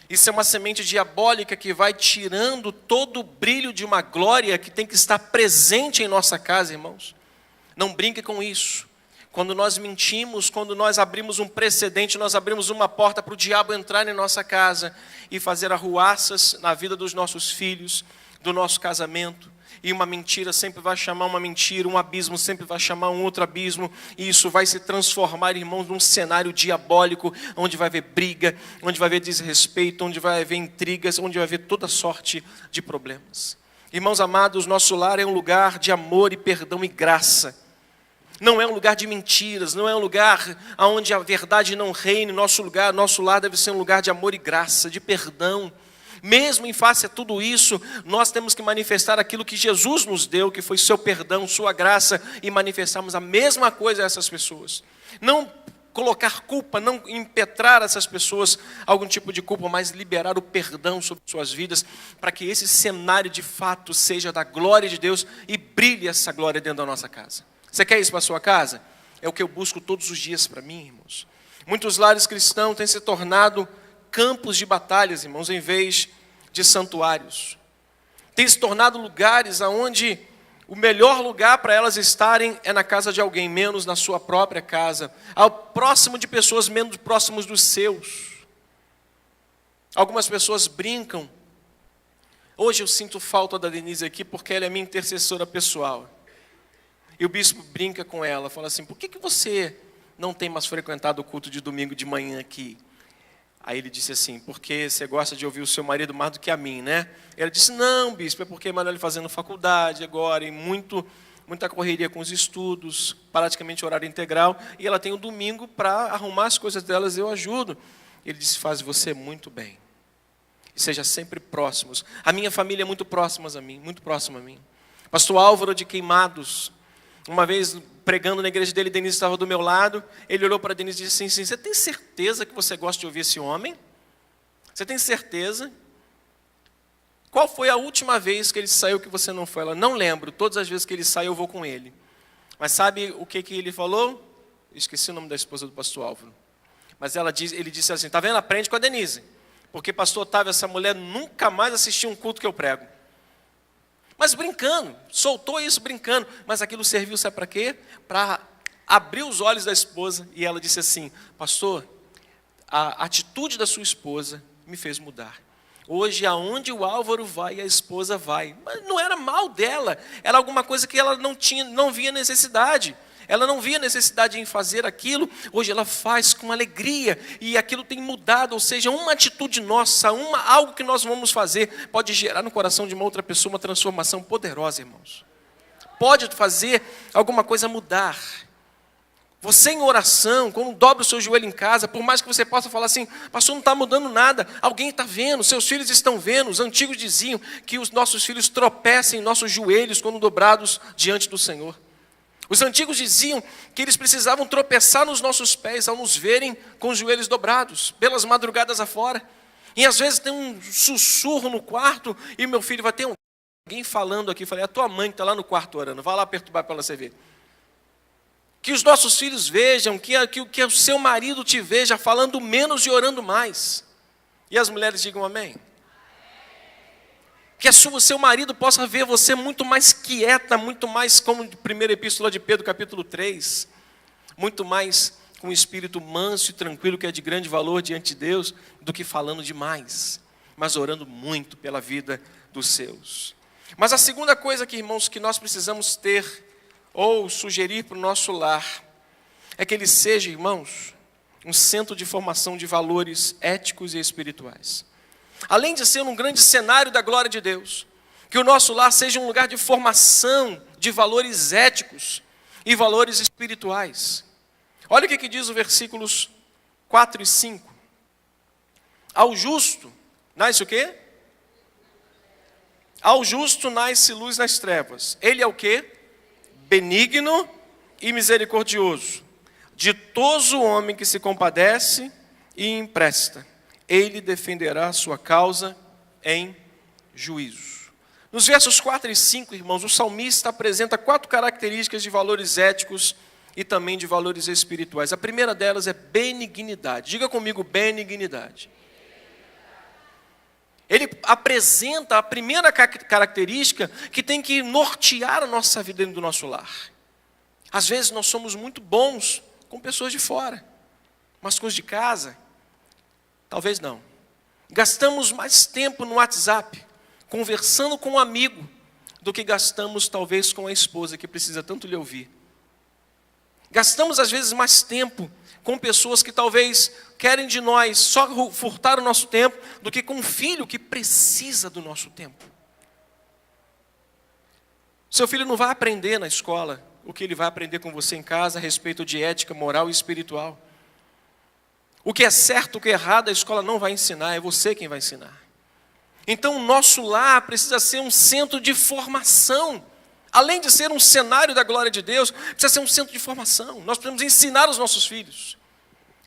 Isso é uma semente diabólica que vai tirando todo o brilho de uma glória que tem que estar presente em nossa casa, irmãos. Não brinque com isso. Quando nós mentimos, quando nós abrimos um precedente, nós abrimos uma porta para o diabo entrar em nossa casa e fazer arruaças na vida dos nossos filhos, do nosso casamento. E uma mentira sempre vai chamar uma mentira, um abismo sempre vai chamar um outro abismo. E isso vai se transformar, irmãos, num cenário diabólico, onde vai haver briga, onde vai haver desrespeito, onde vai haver intrigas, onde vai haver toda sorte de problemas. Irmãos amados, nosso lar é um lugar de amor e perdão e graça. Não é um lugar de mentiras, não é um lugar onde a verdade não reine. Nosso lar deve ser um lugar de amor e graça, de perdão. Mesmo em face a tudo isso, nós temos que manifestar aquilo que Jesus nos deu, que foi seu perdão, sua graça, e manifestarmos a mesma coisa a essas pessoas. Não colocar culpa, não impetrar essas pessoas algum tipo de culpa, mas liberar o perdão sobre suas vidas, para que esse cenário de fato seja da glória de Deus e brilhe essa glória dentro da nossa casa. Você quer isso para a sua casa? É o que eu busco todos os dias para mim, irmãos. Muitos lares cristãos têm se tornado campos de batalhas, irmãos, em vez de santuários. Tem se tornado lugares onde o melhor lugar para elas estarem é na casa de alguém, menos na sua própria casa, ao próximo de pessoas menos próximos dos seus. Algumas pessoas brincam. Hoje eu sinto falta da Denise aqui porque ela é minha intercessora pessoal. E o bispo brinca com ela, fala assim, por que você não tem mais frequentado o culto de domingo de manhã aqui? Aí ele disse assim, porque você gosta de ouvir o seu marido mais do que a mim, né? Ela disse, não, bispo, é porque ele fazendo faculdade agora, e muita correria com os estudos, praticamente horário integral, e ela tem o domingo para arrumar as coisas delas, eu ajudo. Ele disse, faz você muito bem. E seja sempre próximos. A minha família é muito próxima a mim, muito próxima a mim. Pastor Álvaro de Queimados, uma vez pregando na igreja dele, Denise estava do meu lado, ele olhou para Denise e disse assim, você tem certeza que você gosta de ouvir esse homem? Você tem certeza? Qual foi a última vez que ele saiu que você não foi? Ela, não lembro, todas as vezes que ele sai eu vou com ele. Mas sabe o que ele falou? Esqueci o nome da esposa do pastor Álvaro. Mas ele disse assim, tá vendo? Aprende com a Denise. Porque pastor Otávio, essa mulher nunca mais assistiu um culto que eu prego. Mas brincando, soltou isso brincando, mas aquilo serviu, sabe para quê? Para abriu os olhos da esposa e ela disse assim: pastor, a atitude da sua esposa me fez mudar. Hoje, aonde o Álvaro vai, a esposa vai. Mas não era mal dela, era alguma coisa que ela não via necessidade. Ela não via necessidade em fazer aquilo. Hoje ela faz com alegria e aquilo tem mudado. Ou seja, uma atitude nossa, algo que nós vamos fazer pode gerar no coração de uma outra pessoa uma transformação poderosa, irmãos. Pode fazer alguma coisa mudar. Você em oração, quando dobra o seu joelho em casa, por mais que você possa falar assim: pastor, não está mudando nada, alguém está vendo, seus filhos estão vendo. Os antigos diziam que os nossos filhos tropecem em nossos joelhos quando dobrados diante do Senhor. Os antigos diziam que eles precisavam tropeçar nos nossos pés ao nos verem com os joelhos dobrados, pelas madrugadas afora. E às vezes tem um sussurro no quarto e meu filho vai ter alguém falando aqui. Falei: a tua mãe que está lá no quarto orando, vai lá perturbar para ela você ver. Que os nossos filhos vejam, que o seu marido te veja falando menos e orando mais. E as mulheres digam amém. Que o seu marido possa ver você muito mais quieta, muito mais como a primeira epístola de Pedro, capítulo 3. Muito mais com um espírito manso e tranquilo, que é de grande valor diante de Deus, do que falando demais, mas orando muito pela vida dos seus. Mas a segunda coisa que, irmãos, que nós precisamos ter, ou sugerir para o nosso lar, é que ele seja, irmãos, um centro de formação de valores éticos e espirituais. Além de ser um grande cenário da glória de Deus, que o nosso lar seja um lugar de formação de valores éticos e valores espirituais. Olha o que diz o versículos 4 e 5. Ao justo nasce o quê? Ao justo nasce luz nas trevas. Ele é o quê? Benigno e misericordioso, ditoso o homem que se compadece e empresta. Ele defenderá a sua causa em juízo. Nos versos 4 e 5, irmãos, o salmista apresenta 4 características de valores éticos e também de valores espirituais. A primeira delas é benignidade. Diga comigo, benignidade. Ele apresenta a primeira característica que tem que nortear a nossa vida dentro do nosso lar. Às vezes nós somos muito bons com pessoas de fora, mas com os de casa, talvez não. Gastamos mais tempo no WhatsApp, conversando com um amigo, do que gastamos talvez com a esposa que precisa tanto lhe ouvir. Gastamos às vezes mais tempo com pessoas que talvez querem de nós só furtar o nosso tempo, do que com um filho que precisa do nosso tempo. Seu filho não vai aprender na escola o que ele vai aprender com você em casa a respeito de ética, moral e espiritual. O que é certo, o que é errado, a escola não vai ensinar, é você quem vai ensinar. Então o nosso lar precisa ser um centro de formação. Além de ser um cenário da glória de Deus, precisa ser um centro de formação. Nós precisamos ensinar os nossos filhos.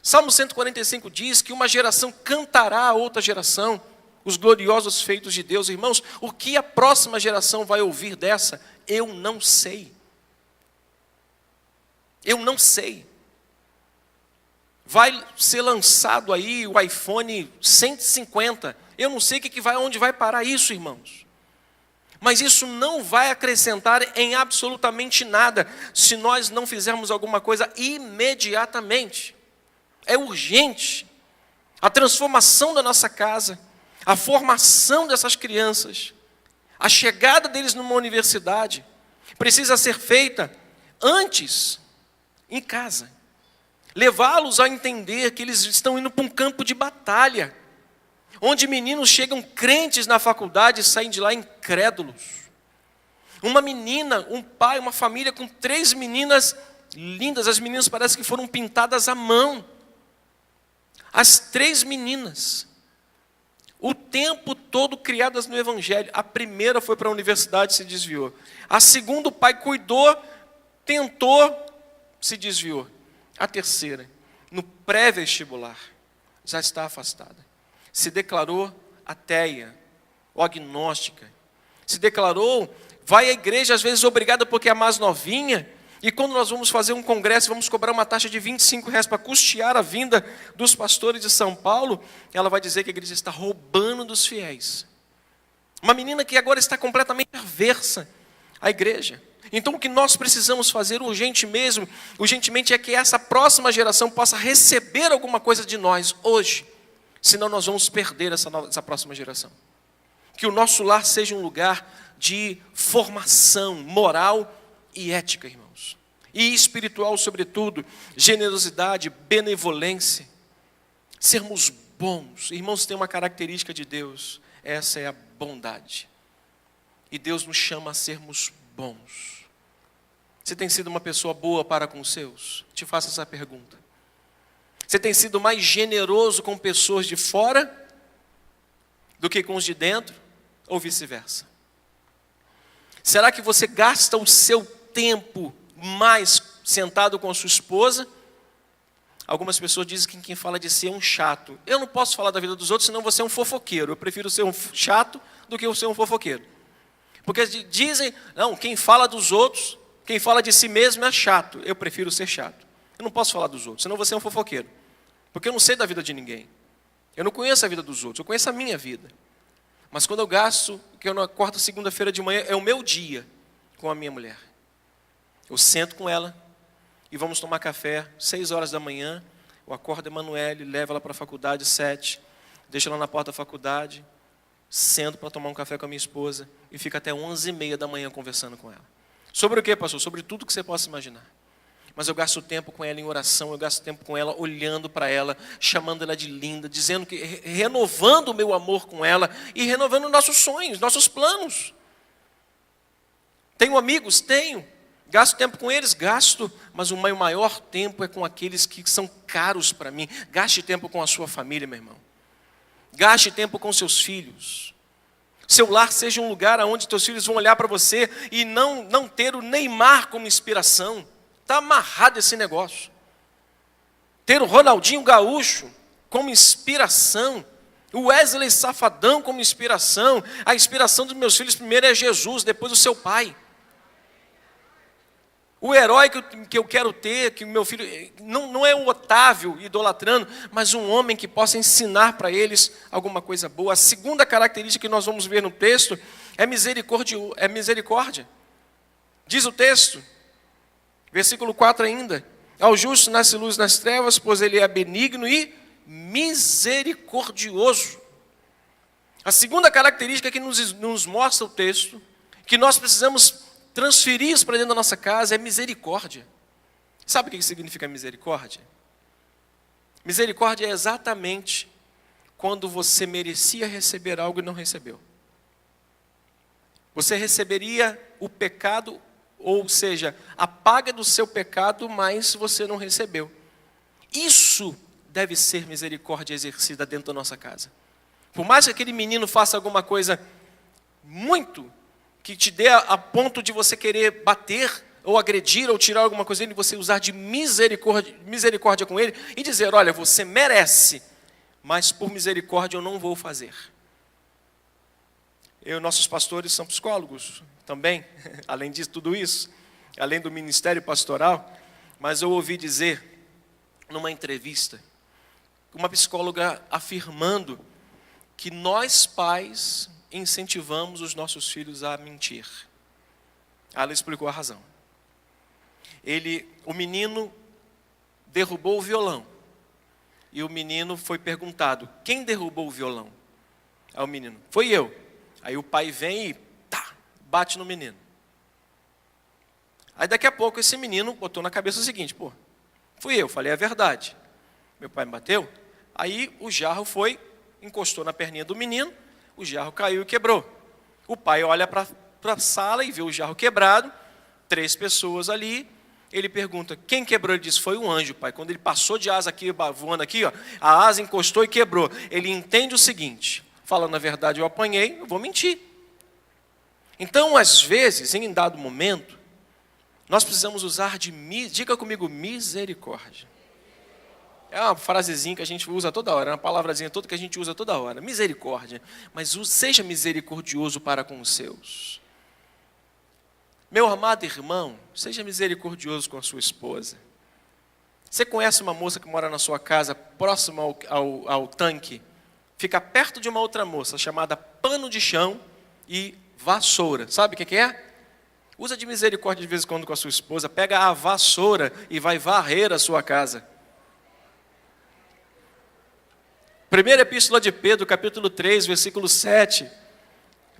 Salmo 145 diz que uma geração cantará a outra geração os gloriosos feitos de Deus. Irmãos, o que a próxima geração vai ouvir dessa? Eu não sei. Eu não sei. Vai ser lançado aí o iPhone 150. Eu não sei onde vai parar isso, irmãos. Mas isso não vai acrescentar em absolutamente nada se nós não fizermos alguma coisa imediatamente. É urgente. A transformação da nossa casa, a formação dessas crianças, a chegada deles numa universidade, precisa ser feita antes, em casa. Levá-los a entender que eles estão indo para um campo de batalha, onde meninos chegam crentes na faculdade e saem de lá incrédulos. Uma menina, um pai, uma família com 3 meninas lindas, as meninas parecem que foram pintadas à mão. As 3 meninas, o tempo todo criadas no Evangelho. A primeira foi para a universidade e se desviou. A segunda, o pai cuidou, tentou, se desviou. A terceira, no pré-vestibular, já está afastada. Se declarou ateia, ou agnóstica. Se declarou, vai à igreja às vezes obrigada porque é mais novinha, e quando nós vamos fazer um congresso, vamos cobrar uma taxa de R$25 para custear a vinda dos pastores de São Paulo, ela vai dizer que a igreja está roubando dos fiéis. Uma menina que agora está completamente perversa à igreja. Então o que nós precisamos fazer urgentemente é que essa próxima geração possa receber alguma coisa de nós hoje. Senão nós vamos perder essa próxima geração. Que o nosso lar seja um lugar de formação moral e ética, irmãos. E espiritual, sobretudo, generosidade, benevolência. Sermos bons. Irmãos, tem uma característica de Deus, essa é a bondade. E Deus nos chama a sermos bons. Você tem sido uma pessoa boa para com os seus? Te faço essa pergunta. Você tem sido mais generoso com pessoas de fora do que com os de dentro? Ou vice-versa? Será que você gasta o seu tempo mais sentado com a sua esposa? Algumas pessoas dizem que quem fala de si é um chato. Eu não posso falar da vida dos outros, senão você é um fofoqueiro. Eu prefiro ser um chato do que ser um fofoqueiro. Porque dizem, não, quem fala dos outros, quem fala de si mesmo é chato. Eu prefiro ser chato. Eu não posso falar dos outros, senão você é um fofoqueiro. Porque eu não sei da vida de ninguém. Eu não conheço a vida dos outros, eu conheço a minha vida. Mas quando que eu não acordo segunda-feira de manhã, é o meu dia com a minha mulher. Eu sento com ela e vamos tomar café, 6 horas da manhã. Eu acordo a Emanuele, levo ela para a faculdade, 7. Deixo ela na porta da faculdade, sento para tomar um café com a minha esposa e fico até 11h30 da manhã conversando com ela. Sobre o que, pastor? Sobre tudo que você possa imaginar. Mas eu gasto tempo com ela em oração, eu gasto tempo com ela olhando para ela, chamando ela de linda, dizendo que, renovando o meu amor com ela e renovando nossos sonhos, nossos planos. Tenho amigos? Tenho. Gasto tempo com eles? Gasto. Mas o meu maior tempo é com aqueles que são caros para mim. Gaste tempo com a sua família, meu irmão. Gaste tempo com seus filhos. Seu lar seja um lugar onde teus filhos vão olhar para você e não ter o Neymar como inspiração. Está amarrado esse negócio. Ter o Ronaldinho Gaúcho como inspiração. O Wesley Safadão como inspiração. A inspiração dos meus filhos primeiro é Jesus, depois o seu pai. O herói que eu quero ter, que o meu filho, não é um Otávio idolatrando, mas um homem que possa ensinar para eles alguma coisa boa. A segunda característica que nós vamos ver no texto é misericórdia. Diz o texto, versículo 4 ainda: ao justo nasce luz nas trevas, pois ele é benigno e misericordioso. A segunda característica que nos mostra o texto, que nós precisamos transferir isso para dentro da nossa casa, é misericórdia. Sabe o que significa misericórdia? Misericórdia é exatamente quando você merecia receber algo e não recebeu. Você receberia o pecado, ou seja, a paga do seu pecado, mas você não recebeu. Isso deve ser misericórdia exercida dentro da nossa casa. Por mais que aquele menino faça alguma coisa muito que te dê a ponto de você querer bater, ou agredir, ou tirar alguma coisa dele, e você usar de misericórdia com ele, e dizer, olha, você merece, mas por misericórdia eu não vou fazer. Nossos pastores são psicólogos também, além de tudo isso, além do ministério pastoral, mas eu ouvi dizer, numa entrevista, uma psicóloga afirmando que nós pais incentivamos os nossos filhos a mentir. Ela explicou a razão. O menino derrubou o violão. E o menino foi perguntado, quem derrubou o violão? Aí o menino, foi eu. Aí o pai vem e bate no menino. Aí daqui a pouco esse menino botou na cabeça o seguinte, fui eu, falei a verdade. Meu pai me bateu. Aí o jarro encostou na perninha do menino, o jarro caiu e quebrou. O pai olha para a sala e vê o jarro quebrado, 3 pessoas ali. Ele pergunta, quem quebrou? Ele diz, foi um anjo, pai. Quando ele passou de asa aqui, voando aqui, a asa encostou e quebrou. Ele entende o seguinte, falando a verdade, eu apanhei, eu vou mentir. Então, às vezes, em dado momento, nós precisamos usar diga comigo, misericórdia. É uma frasezinha que a gente usa toda hora, uma palavrazinha toda que a gente usa toda hora. Misericórdia. Mas seja misericordioso para com os seus. Meu amado irmão, seja misericordioso com a sua esposa. Você conhece uma moça que mora na sua casa, próxima ao tanque? Fica perto de uma outra moça, chamada pano de chão e vassoura. Sabe o que é? Usa de misericórdia de vez em quando com a sua esposa. Pega a vassoura e vai varrer a sua casa. Primeira epístola de Pedro, capítulo 3, versículo 7.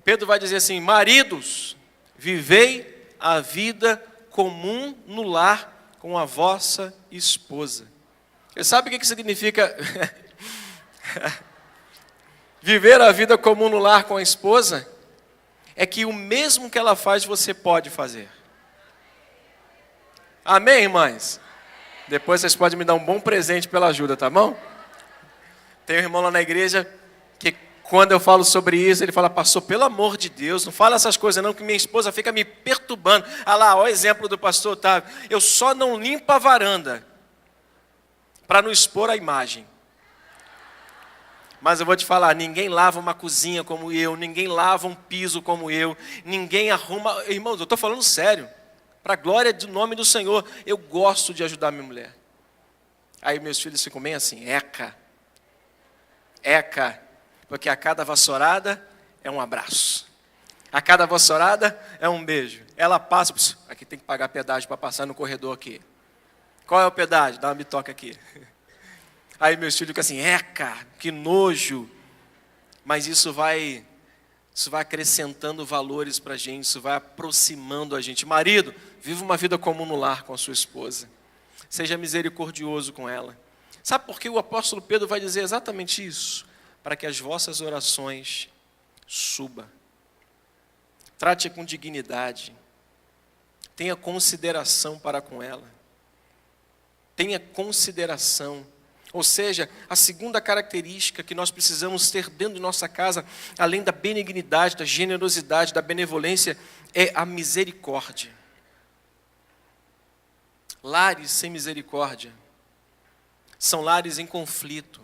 Pedro vai dizer assim: maridos, vivei a vida comum no lar com a vossa esposa. Você sabe o que significa viver a vida comum no lar com a esposa? É que o mesmo que ela faz, você pode fazer. Amém, irmãs? Depois vocês podem me dar um bom presente pela ajuda, tá bom? Tem um irmão lá na igreja que quando eu falo sobre isso, ele fala: pastor, pelo amor de Deus, não fala essas coisas não, que minha esposa fica me perturbando. Ah lá, olha o exemplo do pastor Otávio. Eu só não limpo a varanda para não expor a imagem. Mas eu vou te falar, ninguém lava uma cozinha como eu, ninguém lava um piso como eu, ninguém arruma... Irmãos, eu estou falando sério, para a glória do nome do Senhor. Eu gosto de ajudar minha mulher. Aí meus filhos ficam bem assim: eca, porque a cada vassourada é um abraço, a cada vassourada é um beijo. Ela passa, aqui tem que pagar pedágio para passar no corredor aqui. Qual é o pedágio? Dá uma bitoca aqui. Aí meus filhos ficam assim: eca, que nojo. Mas isso vai acrescentando valores para a gente, isso vai aproximando a gente. Marido, viva uma vida comum no lar com a sua esposa. Seja misericordioso com ela. Sabe por que o apóstolo Pedro vai dizer exatamente isso? Para que as vossas orações subam. Trate-a com dignidade. Tenha consideração para com ela. Tenha consideração. Ou seja, a segunda característica que nós precisamos ter dentro de nossa casa, além da benignidade, da generosidade, da benevolência, é a misericórdia. Lares sem misericórdia são lares em conflito,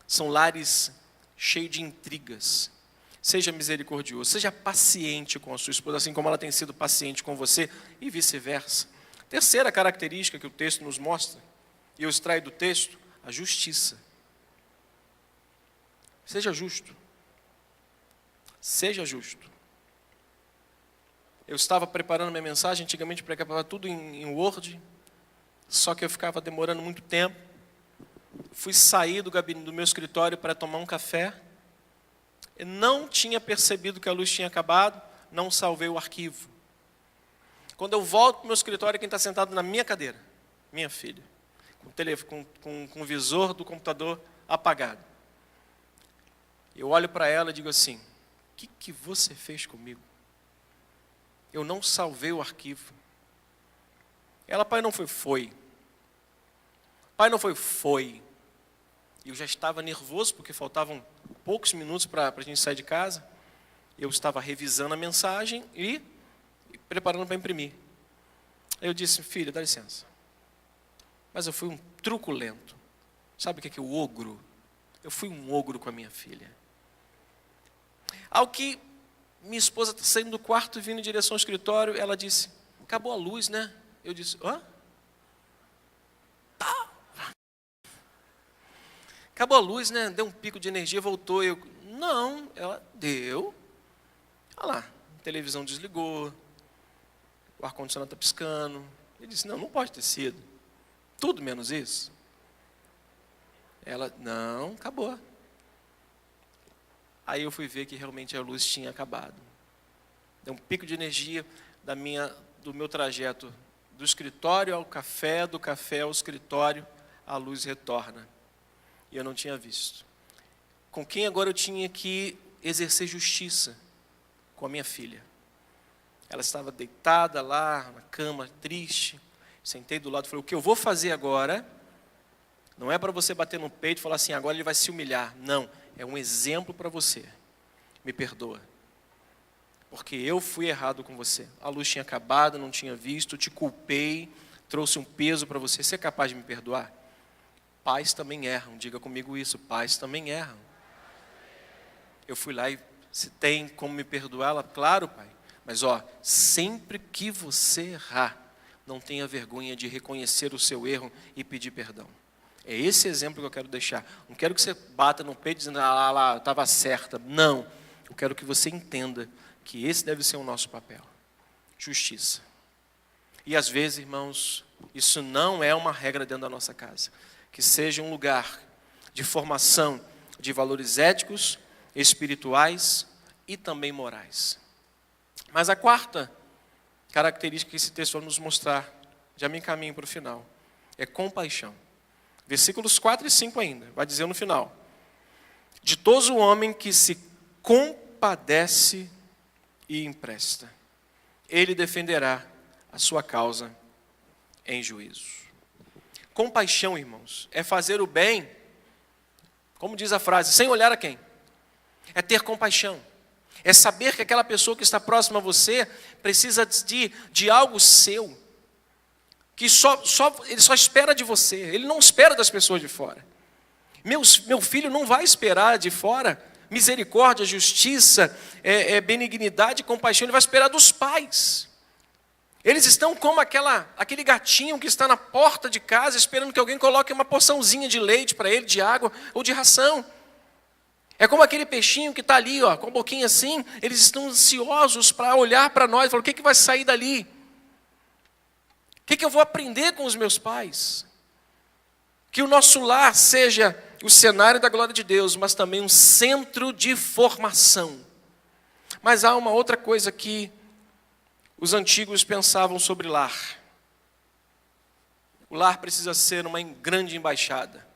são lares cheios de intrigas. Seja misericordioso, seja paciente com a sua esposa, assim como ela tem sido paciente com você, e vice-versa. Terceira característica que o texto nos mostra, e eu extraio do texto: a justiça. Seja justo. Seja justo. Eu estava preparando minha mensagem, antigamente eu preparava tudo em Word, só que eu ficava demorando muito tempo. Fui sair do gabinete do meu escritório para tomar um café. Eu não tinha percebido que a luz tinha acabado, não salvei o arquivo. Quando eu volto para o meu escritório, quem está sentado na minha cadeira? Minha filha. Com o visor do computador apagado. Eu olho para ela e digo assim: o que você fez comigo? Eu não salvei o arquivo. Ela: pai, não foi. Pai, não foi. E eu já estava nervoso, porque faltavam poucos minutos para a gente sair de casa. Eu estava revisando a mensagem e preparando para imprimir. Aí eu disse: filha, dá licença. Mas eu fui um truculento. Sabe o que é o ogro? Eu fui um ogro com a minha filha. Ao que minha esposa está saindo do quarto e vindo em direção ao escritório, ela disse: acabou a luz, né? Eu disse: hã? Tá. Acabou a luz, né? Deu um pico de energia, voltou. Eu: não, ela deu. Olha lá, a televisão desligou, o ar-condicionado está piscando. Ele disse: não pode ter sido. Tudo menos isso. Ela: não, acabou. Aí eu fui ver que realmente a luz tinha acabado. Deu um pico de energia do meu trajeto do escritório ao café, do café ao escritório, a luz retorna. E eu não tinha visto. Com quem agora eu tinha que exercer justiça? Com a minha filha. Ela estava deitada lá na cama, triste. Sentei do lado e falei: o que eu vou fazer agora não é para você bater no peito e falar assim: agora ele vai se humilhar. Não, é um exemplo para você. Me perdoa. Porque eu fui errado com você. A luz tinha acabado, não tinha visto, te culpei, trouxe um peso para você. Você é capaz de me perdoar? Pais também erram, diga comigo isso: pais também erram. Eu fui lá e: se tem como me perdoar? Ela: claro, pai. Mas sempre que você errar, não tenha vergonha de reconhecer o seu erro e pedir perdão. É esse exemplo que eu quero deixar. Não quero que você bata no peito dizendo: ah lá, eu estava certa. Não. Eu quero que você entenda que esse deve ser o nosso papel. justiça. E às vezes, irmãos, isso não é uma regra dentro da nossa casa. Que seja um lugar de formação de valores éticos, espirituais e também morais. Mas a quarta característica que esse texto vai nos mostrar, já me encaminho para o final, é compaixão. Versículos 4 e 5 ainda, vai dizer no final: ditoso o homem que se compadece e empresta, ele defenderá a sua causa em juízo. Compaixão, irmãos, é fazer o bem, como diz a frase, sem olhar a quem. É ter compaixão. É saber que aquela pessoa que está próxima a você precisa de algo seu, que ele só espera de você, ele não espera das pessoas de fora. Meu filho não vai esperar de fora misericórdia, justiça, benignidade e compaixão, ele vai esperar dos pais. Eles estão como aquele gatinho que está na porta de casa esperando que alguém coloque uma porçãozinha de leite para ele, de água ou de ração. É como aquele peixinho que está ali, ó, com a boquinha assim, eles estão ansiosos para olhar para nós e falar: o que vai sair dali? O que eu vou aprender com os meus pais? Que o nosso lar seja o cenário da glória de Deus, mas também um centro de formação. Mas há uma outra coisa que os antigos pensavam sobre lar. O lar precisa ser uma grande embaixada.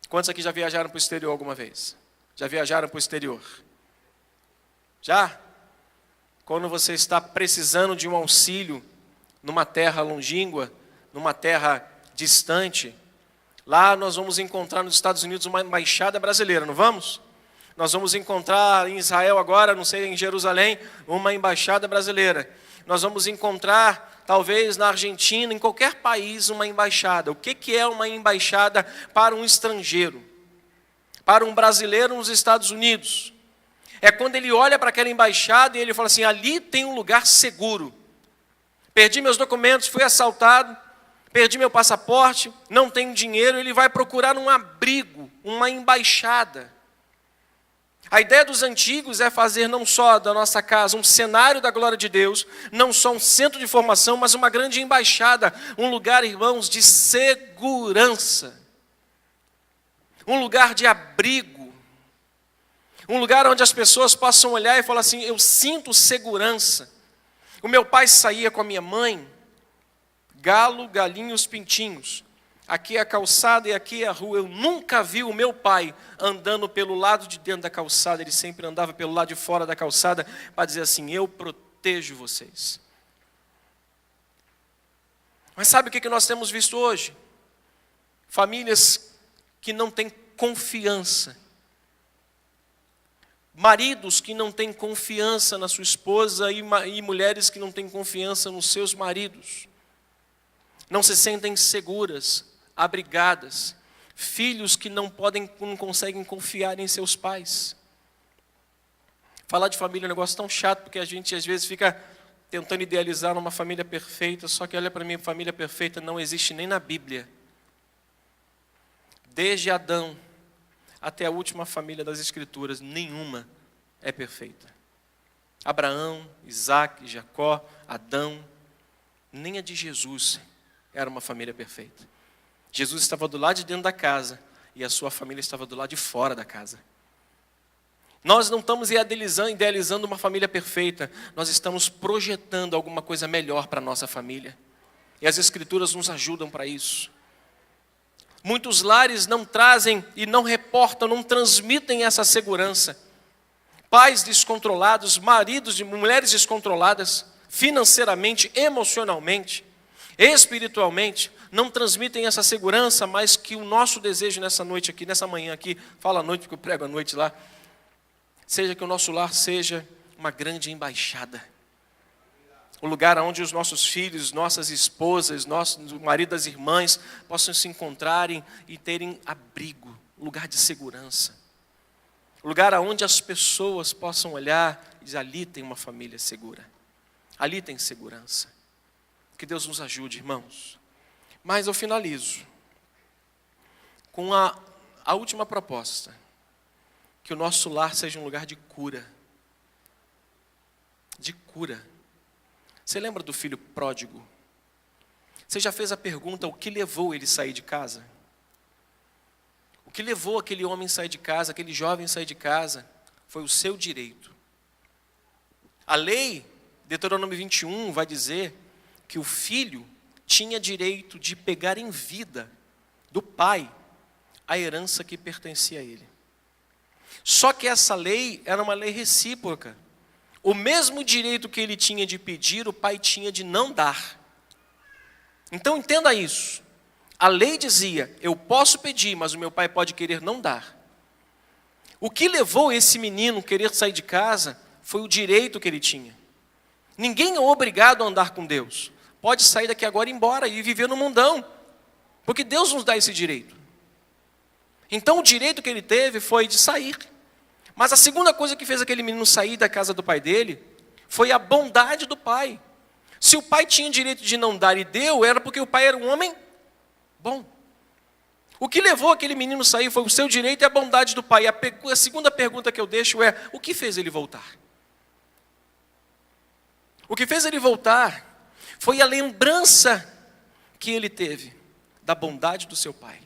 Quantos aqui já viajaram para o exterior alguma vez? Já viajaram para o exterior? Já? Quando você está precisando de um auxílio numa terra longínqua, numa terra distante, lá nós vamos encontrar nos Estados Unidos uma embaixada brasileira, não vamos? Nós vamos encontrar em Israel agora, não sei, em Jerusalém, uma embaixada brasileira. Nós vamos encontrar, talvez na Argentina, em qualquer país, uma embaixada. O que é uma embaixada para um estrangeiro? Para um brasileiro nos Estados Unidos? É quando ele olha para aquela embaixada e ele fala assim: ali tem um lugar seguro. Perdi meus documentos, fui assaltado, perdi meu passaporte, não tenho dinheiro, ele vai procurar um abrigo, uma embaixada. A ideia dos antigos é fazer não só da nossa casa um cenário da glória de Deus, não só um centro de formação, mas uma grande embaixada, um lugar, irmãos, de segurança, um lugar de abrigo, um lugar onde as pessoas possam olhar e falar assim: eu sinto segurança. O meu pai saía com a minha mãe, galo, galinhos, pintinhos. Aqui é a calçada e aqui é a rua. Eu nunca vi o meu pai andando pelo lado de dentro da calçada. Ele sempre andava pelo lado de fora da calçada para dizer assim: eu protejo vocês. Mas sabe o que nós temos visto hoje? Famílias que não têm confiança. Maridos que não têm confiança na sua esposa e mulheres que não têm confiança nos seus maridos. Não se sentem seguras, abrigadas. Filhos que não conseguem confiar em seus pais. Falar de família é um negócio tão chato, porque a gente às vezes fica tentando idealizar uma família perfeita, só que olha para mim, família perfeita não existe nem na Bíblia. Desde Adão até a última família das Escrituras, nenhuma é perfeita. Abraão, Isaac, Jacó, Adão, nem a de Jesus era uma família perfeita. Jesus estava do lado de dentro da casa e a sua família estava do lado de fora da casa. Nós não estamos idealizando uma família perfeita, nós estamos projetando alguma coisa melhor para a nossa família. E as Escrituras nos ajudam para isso. Muitos lares não trazem e não reportam, não transmitem essa segurança. Pais descontrolados, maridos de mulheres descontroladas, financeiramente, emocionalmente, espiritualmente, não transmitem essa segurança, mas que o nosso desejo nessa noite aqui, nessa manhã aqui, fala à noite porque eu prego à noite lá, seja que o nosso lar seja uma grande embaixada. O lugar onde os nossos filhos, nossas esposas, o marido das irmãs possam se encontrarem e terem abrigo, lugar de segurança. O lugar onde as pessoas possam olhar e dizer: ali tem uma família segura, ali tem segurança. Que Deus nos ajude, irmãos. Mas eu finalizo com a última proposta: que o nosso lar seja um lugar de cura. De cura. Você lembra do filho pródigo? Você já fez a pergunta, o que levou ele a sair de casa? O que levou aquele homem a sair de casa, aquele jovem a sair de casa, foi o seu direito. A lei, Deuteronômio 21, vai dizer que o filho tinha direito de pegar em vida do pai a herança que pertencia a ele. Só que essa lei era uma lei recíproca. O mesmo direito que ele tinha de pedir, o pai tinha de não dar. Então entenda isso. A lei dizia, eu posso pedir, mas o meu pai pode querer não dar. O que levou esse menino a querer sair de casa foi o direito que ele tinha. Ninguém é obrigado a andar com Deus. Pode sair daqui agora e ir embora e viver no mundão. Porque Deus nos dá esse direito. Então o direito que ele teve foi de sair. Mas a segunda coisa que fez aquele menino sair da casa do pai dele foi a bondade do pai. Se o pai tinha direito de não dar e deu, era porque o pai era um homem bom. O que levou aquele menino a sair foi o seu direito e a bondade do pai. A segunda pergunta que eu deixo é, o que fez ele voltar? O que fez ele voltar foi a lembrança que ele teve da bondade do seu pai.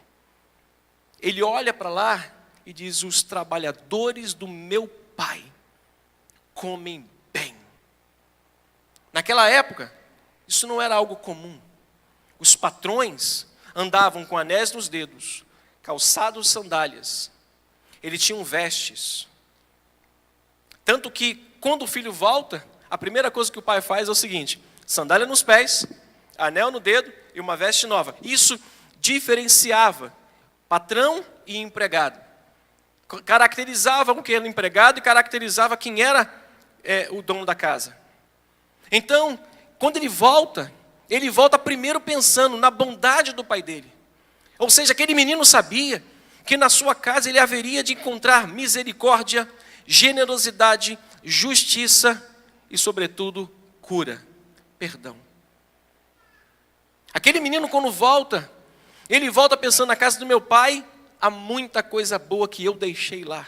Ele olha para lá e diz, os trabalhadores do meu pai comem bem. Naquela época, isso não era algo comum. Os patrões andavam com anéis nos dedos, calçados, sandálias. Eles tinham vestes. Tanto que, quando o filho volta, a primeira coisa que o pai faz é o seguinte, sandália nos pés, anel no dedo e uma veste nova. Isso diferenciava patrão e empregado. Caracterizava o que era o empregado e caracterizava quem era o dono da casa. Então, quando ele volta primeiro pensando na bondade do pai dele. Ou seja, aquele menino sabia que na sua casa ele haveria de encontrar misericórdia, generosidade, justiça e, sobretudo, cura, perdão. Aquele menino, quando volta, ele volta pensando na casa do meu pai, há muita coisa boa que eu deixei lá.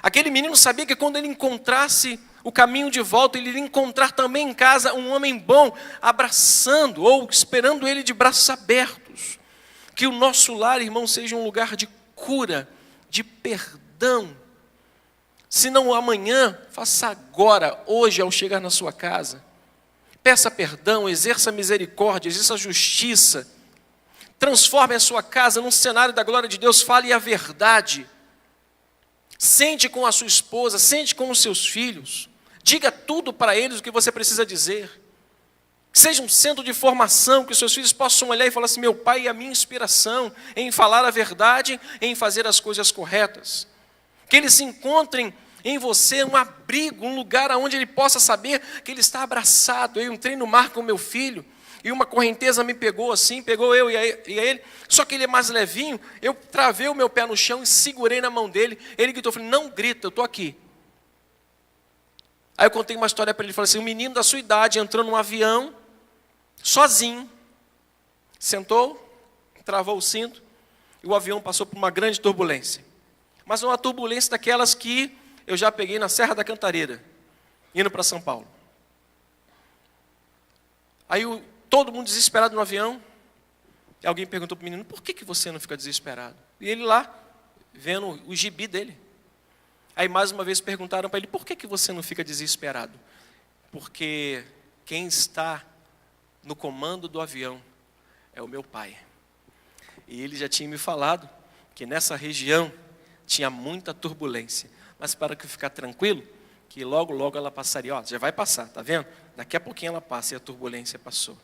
Aquele menino sabia que quando ele encontrasse o caminho de volta, ele iria encontrar também em casa um homem bom, abraçando ou esperando ele de braços abertos. Que o nosso lar, irmão, seja um lugar de cura, de perdão. Se não amanhã, faça agora, hoje, ao chegar na sua casa. Peça perdão, exerça misericórdia, exerça justiça. Transforme a sua casa num cenário da glória de Deus, fale a verdade. Sente com a sua esposa, sente com os seus filhos. Diga tudo para eles o que você precisa dizer. Seja um centro de formação, que os seus filhos possam olhar e falar assim, meu pai é a minha inspiração em falar a verdade, em fazer as coisas corretas. Que eles encontrem em você um abrigo, um lugar onde ele possa saber que ele está abraçado. Eu entrei no mar com meu filho, e uma correnteza me pegou assim, pegou eu e ele, só que ele é mais levinho, eu travei o meu pé no chão e segurei na mão dele, ele gritou, eu falei, não grita, eu estou aqui. Aí eu contei uma história para ele, falei assim, um menino da sua idade entrou num avião, sozinho, sentou, travou o cinto, e o avião passou por uma grande turbulência. Mas uma turbulência daquelas que eu já peguei na Serra da Cantareira, indo para São Paulo. Aí todo mundo desesperado no avião, e alguém perguntou para o menino, por que você não fica desesperado? E ele lá, vendo o gibi dele. Aí mais uma vez perguntaram para ele, por que você não fica desesperado? Porque quem está no comando do avião é o meu pai. E ele já tinha me falado que nessa região tinha muita turbulência. Mas para que ficar tranquilo, que logo, logo ela passaria. Ó, já vai passar, tá vendo? Daqui a pouquinho ela passa e a turbulência passou.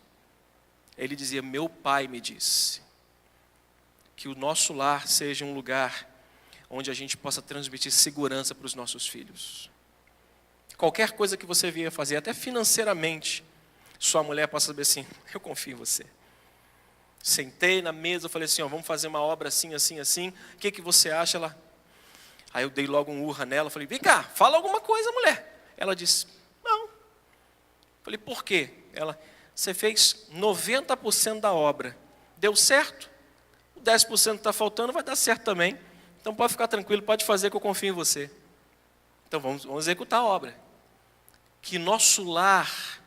Ele dizia, meu pai me disse que o nosso lar seja um lugar onde a gente possa transmitir segurança para os nossos filhos. Qualquer coisa que você vier fazer, até financeiramente, sua mulher possa saber assim, eu confio em você. Sentei na mesa, falei assim, ó, vamos fazer uma obra assim, assim, assim, o que você acha? Ela... Aí eu dei logo um urra nela, falei, vem cá, fala alguma coisa, mulher. Ela disse, não. Falei, por quê? Ela, você fez 90% da obra, deu certo? O 10% que está faltando vai dar certo também. Então pode ficar tranquilo, pode fazer que eu confio em você. Então vamos executar a obra. Que nosso lar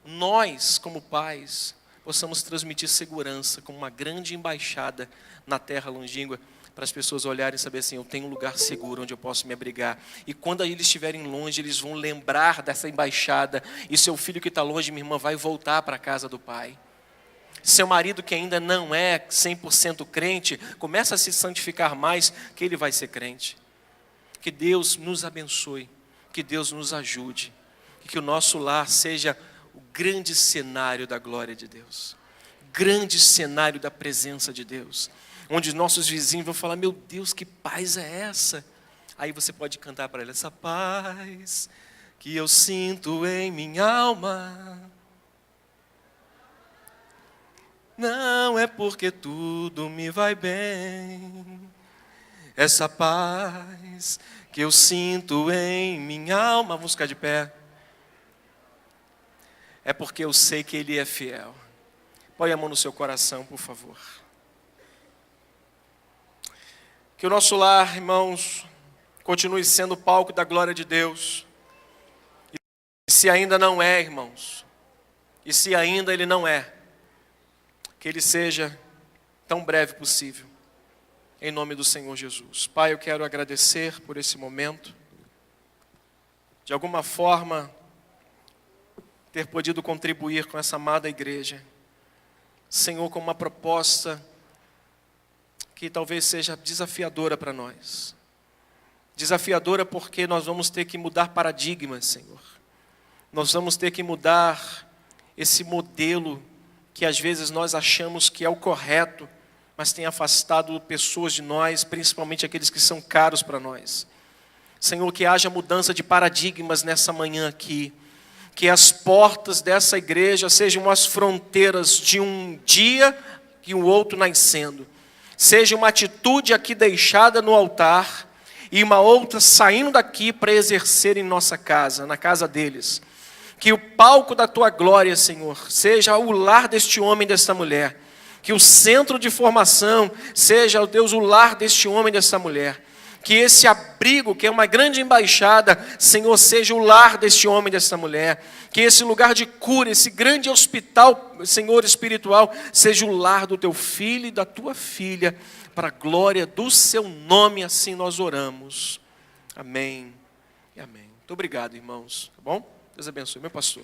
nós, como pais, possamos transmitir segurança como uma grande embaixada na terra longínqua, para as pessoas olharem e saber assim, eu tenho um lugar seguro onde eu posso me abrigar. E quando eles estiverem longe, eles vão lembrar dessa embaixada, e seu filho que está longe, minha irmã, vai voltar para a casa do pai. Seu marido que ainda não é 100% crente, começa a se santificar mais, que ele vai ser crente. Que Deus nos abençoe, que Deus nos ajude, e que o nosso lar seja o grande cenário da glória de Deus, grande cenário da presença de Deus, onde os nossos vizinhos vão falar, meu Deus, que paz é essa? Aí você pode cantar para ele, essa paz que eu sinto em minha alma, não é porque tudo me vai bem, essa paz que eu sinto em minha alma, vamos ficar de pé, é porque eu sei que Ele é fiel. Põe a mão no seu coração, por favor. Que o nosso lar, irmãos, continue sendo o palco da glória de Deus. E se ainda não é, irmãos, e se ainda ele não é, que ele seja tão breve possível, em nome do Senhor Jesus. Pai, eu quero agradecer por esse momento, de alguma forma, ter podido contribuir com essa amada igreja, Senhor, com uma proposta que talvez seja desafiadora para nós. Desafiadora porque nós vamos ter que mudar paradigmas, Senhor. Nós vamos ter que mudar esse modelo que às vezes nós achamos que é o correto, mas tem afastado pessoas de nós, principalmente aqueles que são caros para nós. Senhor, que haja mudança de paradigmas nessa manhã aqui. Que as portas dessa igreja sejam as fronteiras de um dia e o outro nascendo. Seja uma atitude aqui deixada no altar e uma outra saindo daqui para exercer em nossa casa, na casa deles. Que o palco da tua glória, Senhor, seja o lar deste homem e desta mulher. Que o centro de formação seja, ó Deus, o lar deste homem e desta mulher. Que esse abrigo, que é uma grande embaixada, Senhor, seja o lar deste homem e desta mulher. Que esse lugar de cura, esse grande hospital, Senhor, espiritual, seja o lar do teu filho e da tua filha, para a glória do seu nome, assim nós oramos. Amém e amém. Muito obrigado, irmãos. Tá bom? Deus abençoe. Meu pastor.